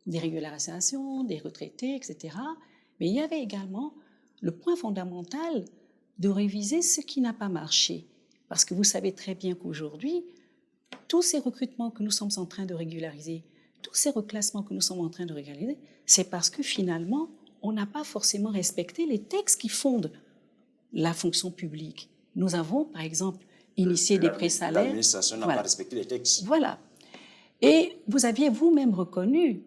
régularisations, des retraités, etc. Mais il y avait également le point fondamental de réviser ce qui n'a pas marché. Parce que vous savez très bien qu'aujourd'hui, tous ces recrutements que nous sommes en train de régulariser, tous ces reclassements que nous sommes en train de régulariser, c'est parce que finalement, on n'a pas forcément respecté les textes qui fondent la fonction publique. Nous avons, par exemple, initié des présalaires. L'administration n'a pas respecté les textes. Voilà. Et vous aviez vous-même reconnu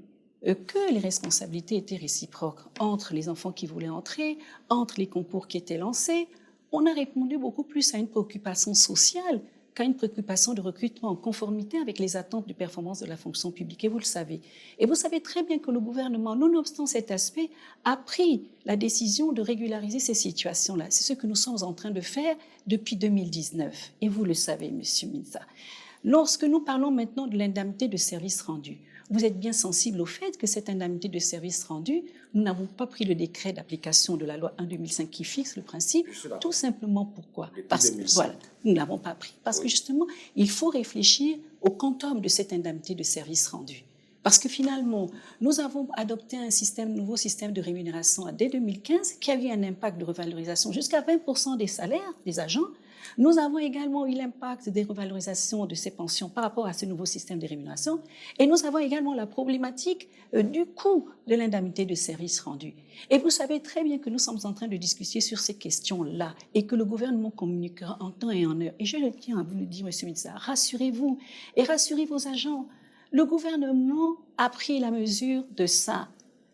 que les responsabilités étaient réciproques entre les enfants qui voulaient entrer, entre les concours qui étaient lancés. On a répondu beaucoup plus à une préoccupation sociale qu'à une préoccupation de recrutement en conformité avec les attentes de performance de la fonction publique, et vous le savez. Et vous savez très bien que le gouvernement, nonobstant cet aspect, a pris la décision de régulariser ces situations-là. C'est ce que nous sommes en train de faire depuis 2019, et vous le savez, Monsieur Minsa. Lorsque nous parlons maintenant de l'indemnité de service rendu, vous êtes bien sensible au fait que cette indemnité de service rendu, nous n'avons pas pris le décret d'application de la loi 1-2005 qui fixe le principe, tout simplement pourquoi? Parce que voilà, nous ne l'avons pas pris. Parce que justement, il faut réfléchir au quantum de cette indemnité de service rendu. Parce que finalement, nous avons adopté un nouveau système de rémunération dès 2015 qui a eu un impact de revalorisation jusqu'à 20% des salaires des agents. Nous avons également eu l'impact des revalorisations de ces pensions par rapport à ce nouveau système de rémunération. Et nous avons également la problématique du coût de l'indemnité de service rendu. Et vous savez très bien que nous sommes en train de discuter sur ces questions-là et que le gouvernement communiquera en temps et en heure. Et je tiens à vous le dire, M. Minsa, rassurez-vous et rassurez vos agents. Le gouvernement a pris la mesure de ça.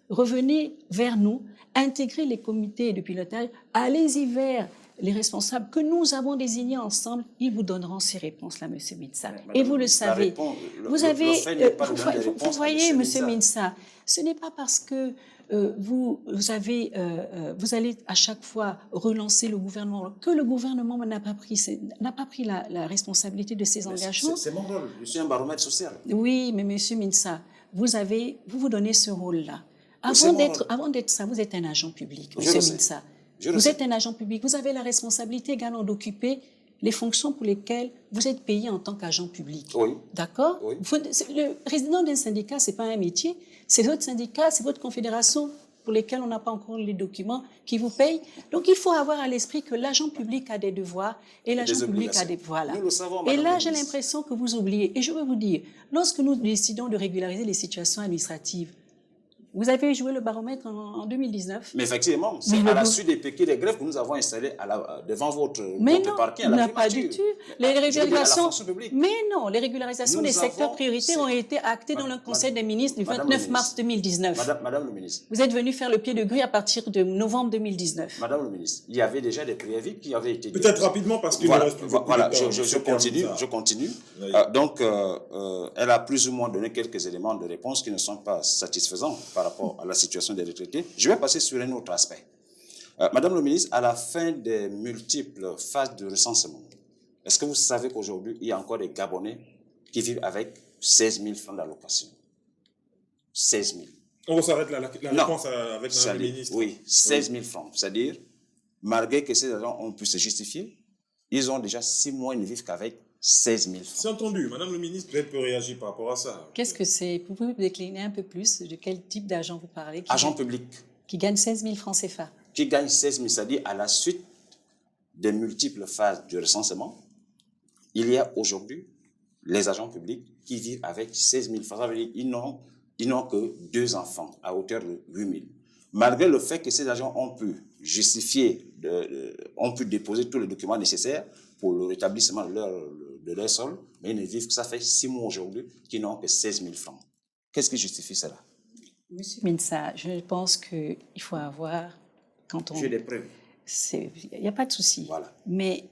Revenez vers nous, intégrez les comités de pilotage, allez-y vers les responsables que nous avons désignés ensemble, ils vous donneront ces réponses-là, M. Minsa. Et vous le savez. Vous voyez, M. Minsa, ce n'est pas parce que vous allez à chaque fois relancer le gouvernement, que le gouvernement n'a pas pris la responsabilité de ses engagements. C'est mon rôle, je suis un baromètre social. Oui, mais M. Minsa, vous donnez ce rôle-là. Avant d'être ça, vous êtes un agent public, M. Minsa. Vous êtes un agent public, vous avez la responsabilité également d'occuper les fonctions pour lesquelles vous êtes payé en tant qu'agent public. Oui. D'accord? Oui. Le président d'un syndicat, ce n'est pas un métier, c'est votre syndicat, c'est votre confédération pour lesquelles on n'a pas encore les documents qui vous payent. Donc il faut avoir à l'esprit que l'agent public a des devoirs et l'agent public a des devoirs. Nous le savons, et là, j'ai l'impression que vous oubliez. Et je veux vous dire, lorsque nous décidons de régulariser les situations administratives, vous avez joué le baromètre en 2019. Mais effectivement, c'est à la suite des piquets de grève que nous avons installés devant votre parking à la non, pas du tout. Les régularisations, mais non, les régularisations des secteurs prioritaires ont été actées dans le Conseil des ministres du 29 mars 2019. Madame le ministre. Vous êtes venu faire le pied de grue à partir de novembre 2019. Madame le ministre, il y avait déjà des préavis qui avaient été... Peut-être rapidement parce qu'il reste plus beaucoup de temps. Je continue. Oui. Donc, elle a plus ou moins donné quelques éléments de réponse qui ne sont pas satisfaisants par rapport à la situation des retraités. Je vais passer sur un autre aspect. Madame le ministre, à la fin des multiples phases de recensement, est-ce que vous savez qu'aujourd'hui, il y a encore des Gabonais qui vivent avec 16 000 francs d'allocation? 16 000. On s'arrête là, la réponse avec Madame la ministre. Oui, 16 000 francs. C'est-à-dire, malgré que ces agents ont pu se justifier, ils ont déjà 6 mois, ils ne vivent qu'avec 16 000 francs. C'est entendu. Madame le ministre peut-être peut réagir par rapport à ça. Qu'est-ce que c'est? Pouvez-vous décliner un peu plus de quel type d'agent vous parlez? Agent public. Qui gagne 16 000 francs CFA. Qui gagne 16 000, c'est-à-dire à la suite des multiples phases du recensement, il y a aujourd'hui les agents publics qui vivent avec 16 000 francs. Ça veut dire qu'ils n'ont que 2 enfants à hauteur de 8 000. Malgré le fait que ces agents ont pu justifier, ont pu déposer tous les documents nécessaires pour le rétablissement de leur sol, mais ils ne vivent que ça fait 6 mois aujourd'hui qu'ils n'ont que 16 000 francs. Qu'est-ce qui justifie cela? Monsieur Minsa, je pense qu'il faut avoir... J'ai des preuves. Il n'y a pas de souci. Voilà. Mais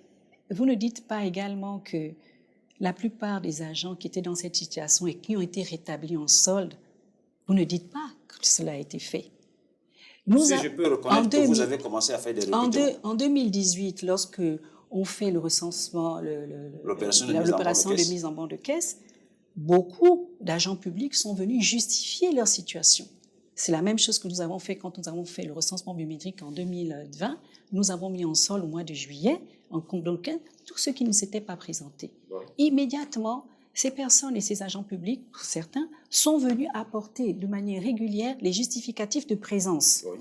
vous ne dites pas également que la plupart des agents qui étaient dans cette situation et qui ont été rétablis en solde, vous ne dites pas que cela a été fait. Si je peux reconnaître que vous avez commencé à faire des recrutements. En 2018, lorsque on fait le recensement, l'opération de mise en banc de caisse, beaucoup d'agents publics sont venus justifier leur situation. C'est la même chose que nous avons fait quand nous avons fait le recensement biométrique en 2020. Nous avons mis en sol au mois de juillet, en compte donc tous ceux qui ne s'étaient pas présentés. Ouais. Immédiatement, ces personnes et ces agents publics, pour certains, sont venus apporter de manière régulière les justificatifs de présence. Oui.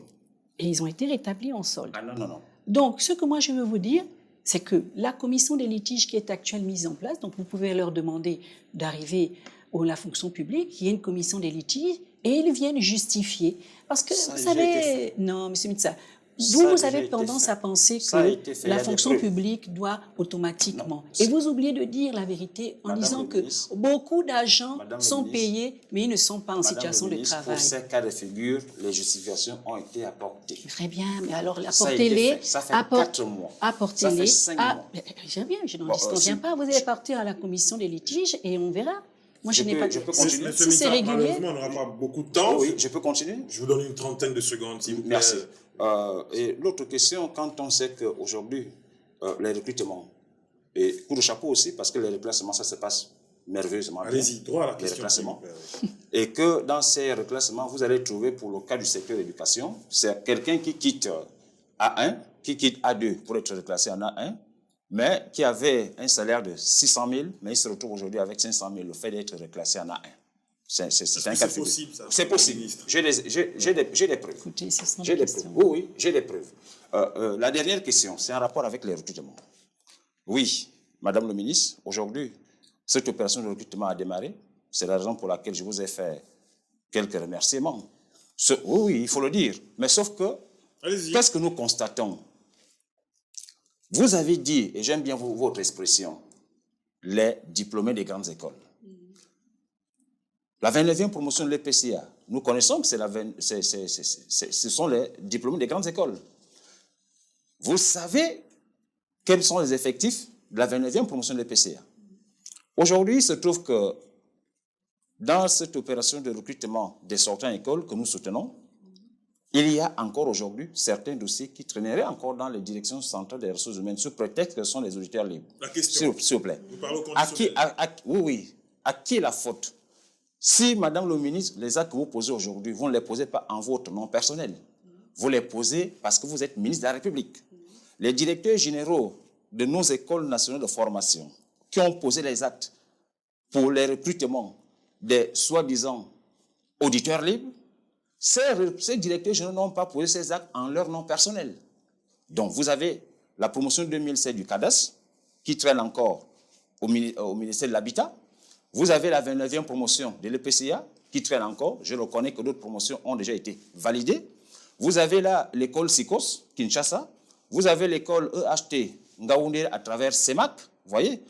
Et ils ont été rétablis en solde. Ah non. Donc, ce que moi je veux vous dire, c'est que la commission des litiges qui est actuellement mise en place, donc vous pouvez leur demander d'arriver à la fonction publique, il y a une commission des litiges, et ils viennent justifier. Parce que, vous savez, non, M. Mitsa, vous avez tendance à penser que la fonction publique doit automatiquement. Non, et vous oubliez de dire la vérité en disant que beaucoup d'agents sont payés, mais ils ne sont pas en situation de travail. Pour ces cas de figure, les justifications ont été apportées. Très bien, mais alors apportez-les. Ça fait 4 mois. Apportez-les. Ça fait 5 mois. J'aime bien, je n'en disconviens pas. Vous allez partir à la commission des litiges et on verra. Moi, je n'ai pas de... Je peux continuer. Si c'est régulier... Malheureusement, on n'aura pas beaucoup de temps. Oui, je peux continuer. Je vous donne une trentaine de secondes, s'il vous plaît. Merci. Et l'autre question, quand on sait qu'aujourd'hui, les recrutements, et coup de chapeau aussi, parce que les reclassements, ça se passe merveilleusement bien. Allez-y, droit à la question. Les reclassements. Et que dans ces reclassements, vous allez trouver, pour le cas du secteur éducation, c'est quelqu'un qui quitte A1, qui quitte A2 pour être reclassé en A1, mais qui avait un salaire de 600 000, mais il se retrouve aujourd'hui avec 500 000, le fait d'être reclassé en A1. C'est un cas possible, ça. C'est possible. J'ai des preuves. Écoutez, j'ai des preuves. Oui, j'ai des preuves. La dernière question, c'est en rapport avec les recrutements. Oui, Madame le ministre, aujourd'hui, cette opération de recrutement a démarré. C'est la raison pour laquelle je vous ai fait quelques remerciements. Oui, il faut le dire. Mais sauf que, qu'est-ce que nous constatons? Vous avez dit, et j'aime bien votre expression, les diplômés des grandes écoles. La 29e promotion de l'EPCA, nous connaissons que ce sont les diplômés des grandes écoles. Vous savez quels sont les effectifs de la 29e promotion de l'EPCA? Aujourd'hui, il se trouve que dans cette opération de recrutement des sortants d'école que nous soutenons, il y a encore aujourd'hui certains dossiers qui traîneraient encore dans les directions centrales des ressources humaines sous prétexte que ce sont les auditeurs libres. La question. S'il vous plaît. Nous parlons conditionnel. Oui. À qui est la faute? Si, Madame le ministre, les actes que vous posez aujourd'hui, vous ne les posez pas en votre nom personnel. Vous les posez parce que vous êtes ministre de la République. Les directeurs généraux de nos écoles nationales de formation qui ont posé les actes pour les recrutements des soi-disant auditeurs libres, ces directeurs généraux n'ont pas posé ces actes en leur nom personnel. Donc, vous avez la promotion 2007 du CADAS qui traîne encore au ministère de l'Habitat. Vous avez la 29e promotion de l'EPCA qui traîne encore. Je reconnais que d'autres promotions ont déjà été validées. Vous avez là l'école SICOS, Kinshasa. Vous avez l'école EHT Ngaoundé à travers CEMAC, vous voyez,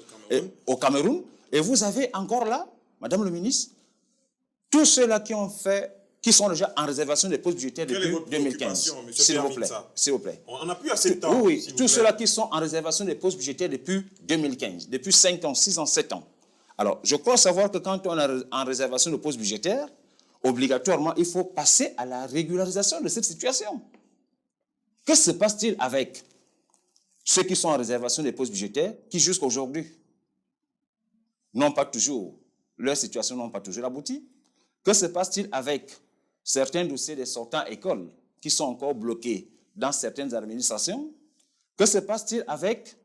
au Cameroun. Et vous avez encore là, Madame le ministre, tous ceux-là qui sont déjà en réservation des postes budgétaires depuis 2015. S'il vous plaît. On n'a plus assez de temps. Oui, tous ceux-là qui sont en réservation des postes budgétaires depuis 2015, depuis 5 ans, 6 ans, 7 ans. Alors, je crois savoir que quand on est en réservation de postes budgétaires, obligatoirement, il faut passer à la régularisation de cette situation. Que se passe-t-il avec ceux qui sont en réservation des postes budgétaires qui, jusqu'à aujourd'hui, leur situation n'a pas toujours abouti? Que se passe-t-il avec certains dossiers des sortants écoles qui sont encore bloqués dans certaines administrations? Que se passe-t-il avec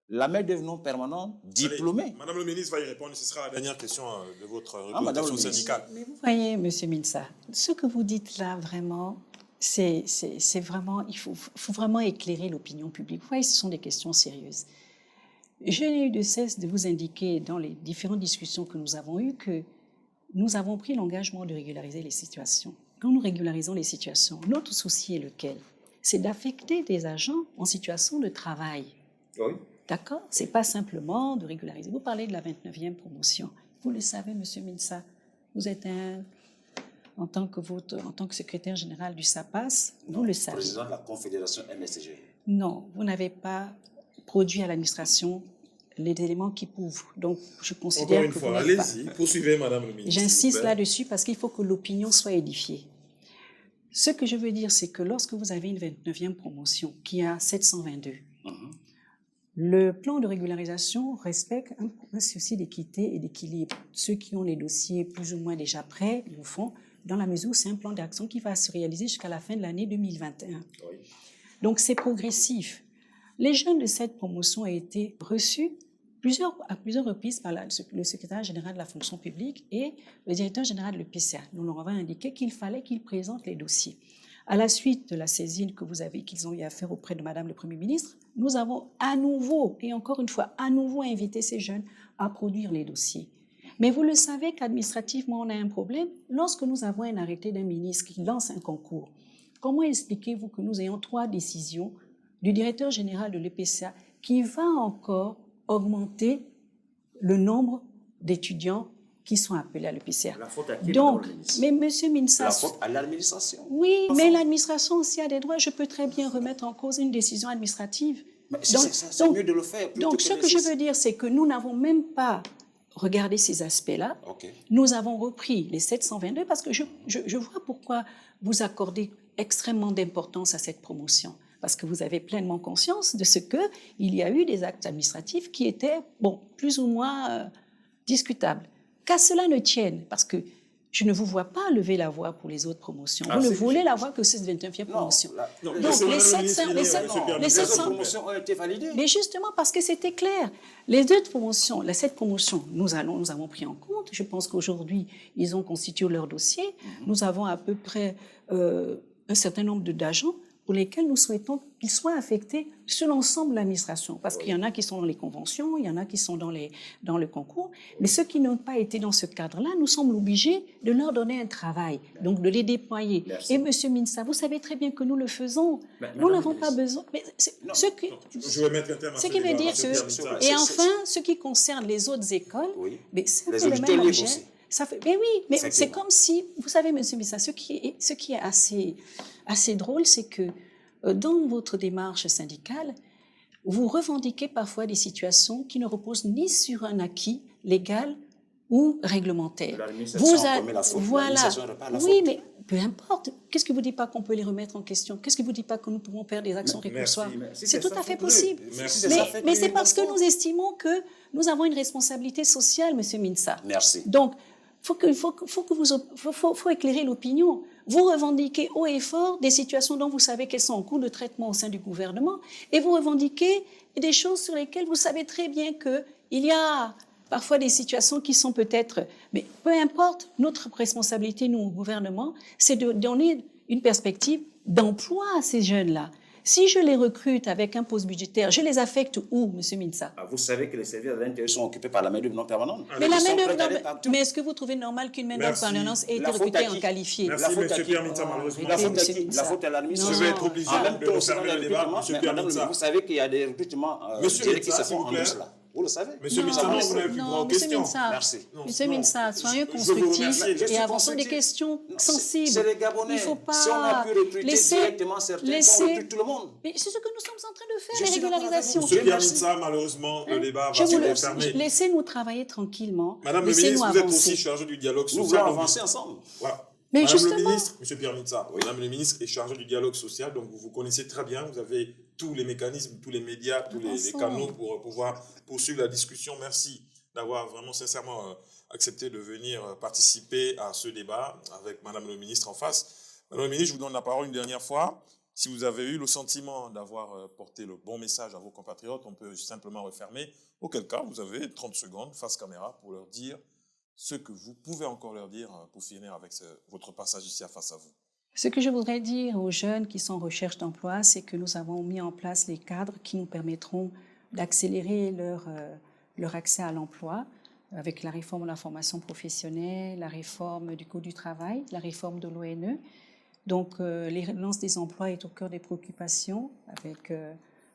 la main-d'œuvre non permanente diplômée? Madame le ministre va y répondre. Ce sera la dernière question de votre représentation syndicale. Mais vous voyez, M. Minsa, ce que vous dites là, vraiment, c'est vraiment, il faut vraiment éclairer l'opinion publique. Vous voyez, ce sont des questions sérieuses. Je n'ai eu de cesse de vous indiquer dans les différentes discussions que nous avons eues que nous avons pris l'engagement de régulariser les situations. Quand nous régularisons les situations, notre souci est lequel? C'est d'affecter des agents en situation de travail. Oui. D'accord? Ce n'est pas simplement de régulariser. Vous parlez de la 29e promotion. Vous le savez, M. Minsa, vous êtes en tant que secrétaire général du SAPAS, vous le savez. Président de la Confédération MSG. Non, vous n'avez pas produit à l'administration les éléments qui prouvent. Donc, je considère Encore une fois, allez-y, poursuivez, Madame le ministre. J'insiste là-dessus parce qu'il faut que l'opinion soit édifiée. Ce que je veux dire, c'est que lorsque vous avez une 29e promotion qui a 722, le plan de régularisation respecte un souci d'équité et d'équilibre. Ceux qui ont les dossiers plus ou moins déjà prêts le font, dans la mesure où c'est un plan d'action qui va se réaliser jusqu'à la fin de l'année 2021. Oui. Donc c'est progressif. Les jeunes de cette promotion ont été reçus à plusieurs reprises par le secrétaire général de la fonction publique et le directeur général de l'EPCA. Nous leur avons indiqué qu'il fallait qu'ils présentent les dossiers. À la suite de la saisine qu'ils ont eu à faire auprès de Madame le Premier ministre, nous avons à nouveau, et encore une fois, à nouveau invité ces jeunes à produire les dossiers. Mais vous le savez qu'administrativement, on a un problème. Lorsque nous avons un arrêté d'un ministre qui lance un concours, comment expliquez-vous que nous ayons 3 décisions du directeur général de l'EPCA qui va encore augmenter le nombre d'étudiants qui sont appelés à l'EPCA. La faute à qui? Donc, mais Monsieur Minsa... La faute à l'administration. Oui, mais l'administration aussi a des droits. Je peux très bien remettre en cause une décision administrative. C'est mieux de le faire. Donc, ce que je veux dire, c'est que nous n'avons même pas regardé ces aspects-là. Okay. Nous avons repris les 722 parce que je vois pourquoi vous accordez extrêmement d'importance à cette promotion. Parce que vous avez pleinement conscience de ce qu'il y a eu des actes administratifs qui étaient, bon, plus ou moins discutables. Qu'à cela ne tienne, parce que je ne vous vois pas lever la voix pour les autres promotions. Vous ne voulez la voix que cette 29e promotion. Donc, les 700 promotions ont été validées. Mais justement, parce que c'était clair. Les deux promotions, cette promotion, nous avons pris en compte. Je pense qu'aujourd'hui, ils ont constitué leur dossier. Nous avons à peu près un certain nombre d'agents pour lesquels nous souhaitons qu'ils soient affectés sur l'ensemble de l'administration. Parce qu'il y en a qui sont dans les conventions, il y en a qui sont dans le concours. Mais ceux qui n'ont pas été dans ce cadre-là, nous sommes obligés de leur donner un travail, donc de les déployer. Merci. Et Monsieur Minsa, vous savez très bien que nous le faisons. Nous n'avons pas besoin... Mais je vais mettre un terme à ce qui veut dire que... Et enfin, ce qui concerne les autres écoles, mais ça les fait le même objet. Mais oui, mais c'est Effectivement. comme si... Vous savez, Monsieur Minsa, ce qui est assez drôle, c'est que dans votre démarche syndicale, vous revendiquez parfois des situations qui ne reposent ni sur un acquis légal ou réglementaire. Voilà. Oui, mais peu importe. Qu'est-ce qui vous dit pas qu'on peut les remettre en question? Qu'est-ce qui vous dit pas que nous pouvons faire des actions récursoires? C'est tout à fait possible. Mais c'est parce que nous estimons que nous avons une responsabilité sociale, Monsieur Minsa. Merci. Donc, faut éclairer l'opinion. Vous revendiquez haut et fort des situations dont vous savez qu'elles sont en cours de traitement au sein du gouvernement et vous revendiquez des choses sur lesquelles vous savez très bien qu'il y a parfois des situations qui sont peut-être... Mais peu importe, notre responsabilité, nous, au gouvernement, c'est de donner une perspective d'emploi à ces jeunes-là. Si je les recrute avec un poste budgétaire, je les affecte où, M. Minsa? Vous savez que les services de l'intérieur sont occupés par la main-d'œuvre non permanente. Mais la main-d'œuvre, mais est-ce que vous trouvez normal qu'une main-d'œuvre permanente ait été recrutée en qualifié? Merci, M. Pierre Minsa, malheureusement. La faute à l'administration. Je vais être obligé de fermer le débat, M. Pierre Minsa. Vous savez qu'il y a des recrutements directs qui se font en cela. Vous le savez. Monsieur Minsa, vous n'avez plus droit aux questions. Merci. Monsieur Minsa, soyez constructifs et avançons des questions sensibles. C'est les Gabonais. Il ne faut pas si on a pu recruter directement certains, on recrute tout le monde. Mais c'est ce que nous sommes en train de faire, les régularisations. Monsieur Pierre Minsa, malheureusement, le débat va se fermer. Laissez-nous travailler tranquillement. Madame le ministre, vous êtes aussi chargée du dialogue social. Nous voulons avancer ensemble. Voilà. Mais Madame justement, le ministre, Monsieur Pierre Minsa, Madame le ministre est chargée du dialogue social, donc vous connaissez très bien, vous avez tous les mécanismes, tous les médias, tous les canaux pour pouvoir poursuivre la discussion. Merci d'avoir vraiment sincèrement accepté de venir participer à ce débat avec Madame le ministre en face. Madame le ministre, je vous donne la parole une dernière fois. Si vous avez eu le sentiment d'avoir porté le bon message à vos compatriotes, on peut simplement refermer. Auquel cas, vous avez 30 secondes face caméra pour leur dire ce que vous pouvez encore leur dire pour finir avec votre passage ici face à vous. Ce que je voudrais dire aux jeunes qui sont en recherche d'emploi, c'est que nous avons mis en place les cadres qui nous permettront d'accélérer leur accès à l'emploi avec la réforme de la formation professionnelle, la réforme du Code du travail, la réforme de l'ONE. Donc, les relances des emplois est au cœur des préoccupations avec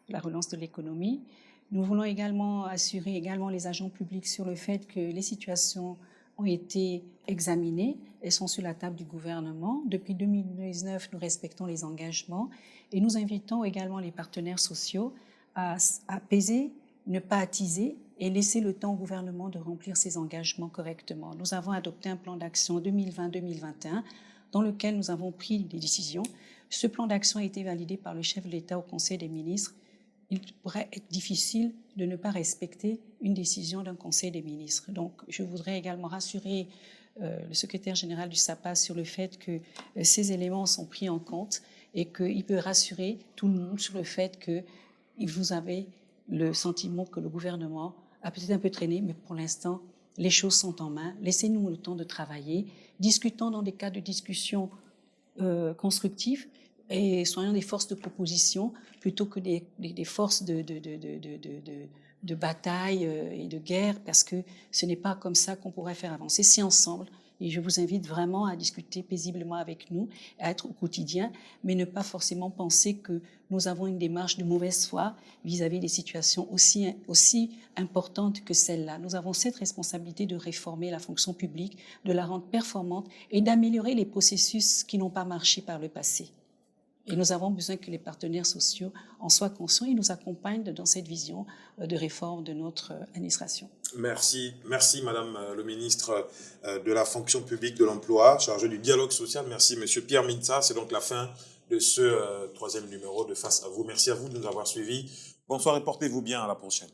la relance de l'économie. Nous voulons également assurer les agents publics sur le fait que les situations ont été examinées, elles sont sur la table du gouvernement. Depuis 2019, nous respectons les engagements et nous invitons également les partenaires sociaux à apaiser, ne pas attiser et laisser le temps au gouvernement de remplir ses engagements correctement. Nous avons adopté un plan d'action 2020-2021 dans lequel nous avons pris des décisions. Ce plan d'action a été validé par le chef de l'État au Conseil des ministres. Il pourrait être difficile de ne pas respecter une décision d'un Conseil des ministres. Donc, je voudrais également rassurer le secrétaire général du SAPA sur le fait que ces éléments sont pris en compte et qu'il peut rassurer tout le monde sur le fait que vous avez le sentiment que le gouvernement a peut-être un peu traîné, mais pour l'instant, les choses sont en main. Laissez-nous le temps de travailler, discutons dans des cas de discussion constructifs et soyons des forces de proposition plutôt que des forces de bataille et de guerre, parce que ce n'est pas comme ça qu'on pourrait faire avancer. C'est ensemble. Et je vous invite vraiment à discuter paisiblement avec nous, à être au quotidien, mais ne pas forcément penser que nous avons une démarche de mauvaise foi vis-à-vis des situations aussi importantes que celle-là. Nous avons cette responsabilité de réformer la fonction publique, de la rendre performante et d'améliorer les processus qui n'ont pas marché par le passé. Et nous avons besoin que les partenaires sociaux en soient conscients et nous accompagnent dans cette vision de réforme de notre administration. Merci Madame le ministre de la fonction publique de l'emploi, chargé du dialogue social. Merci Monsieur Pierre Mintsa. C'est donc la fin de ce troisième numéro de Face à vous. Merci à vous de nous avoir suivis. Bonsoir et portez-vous bien, à la prochaine.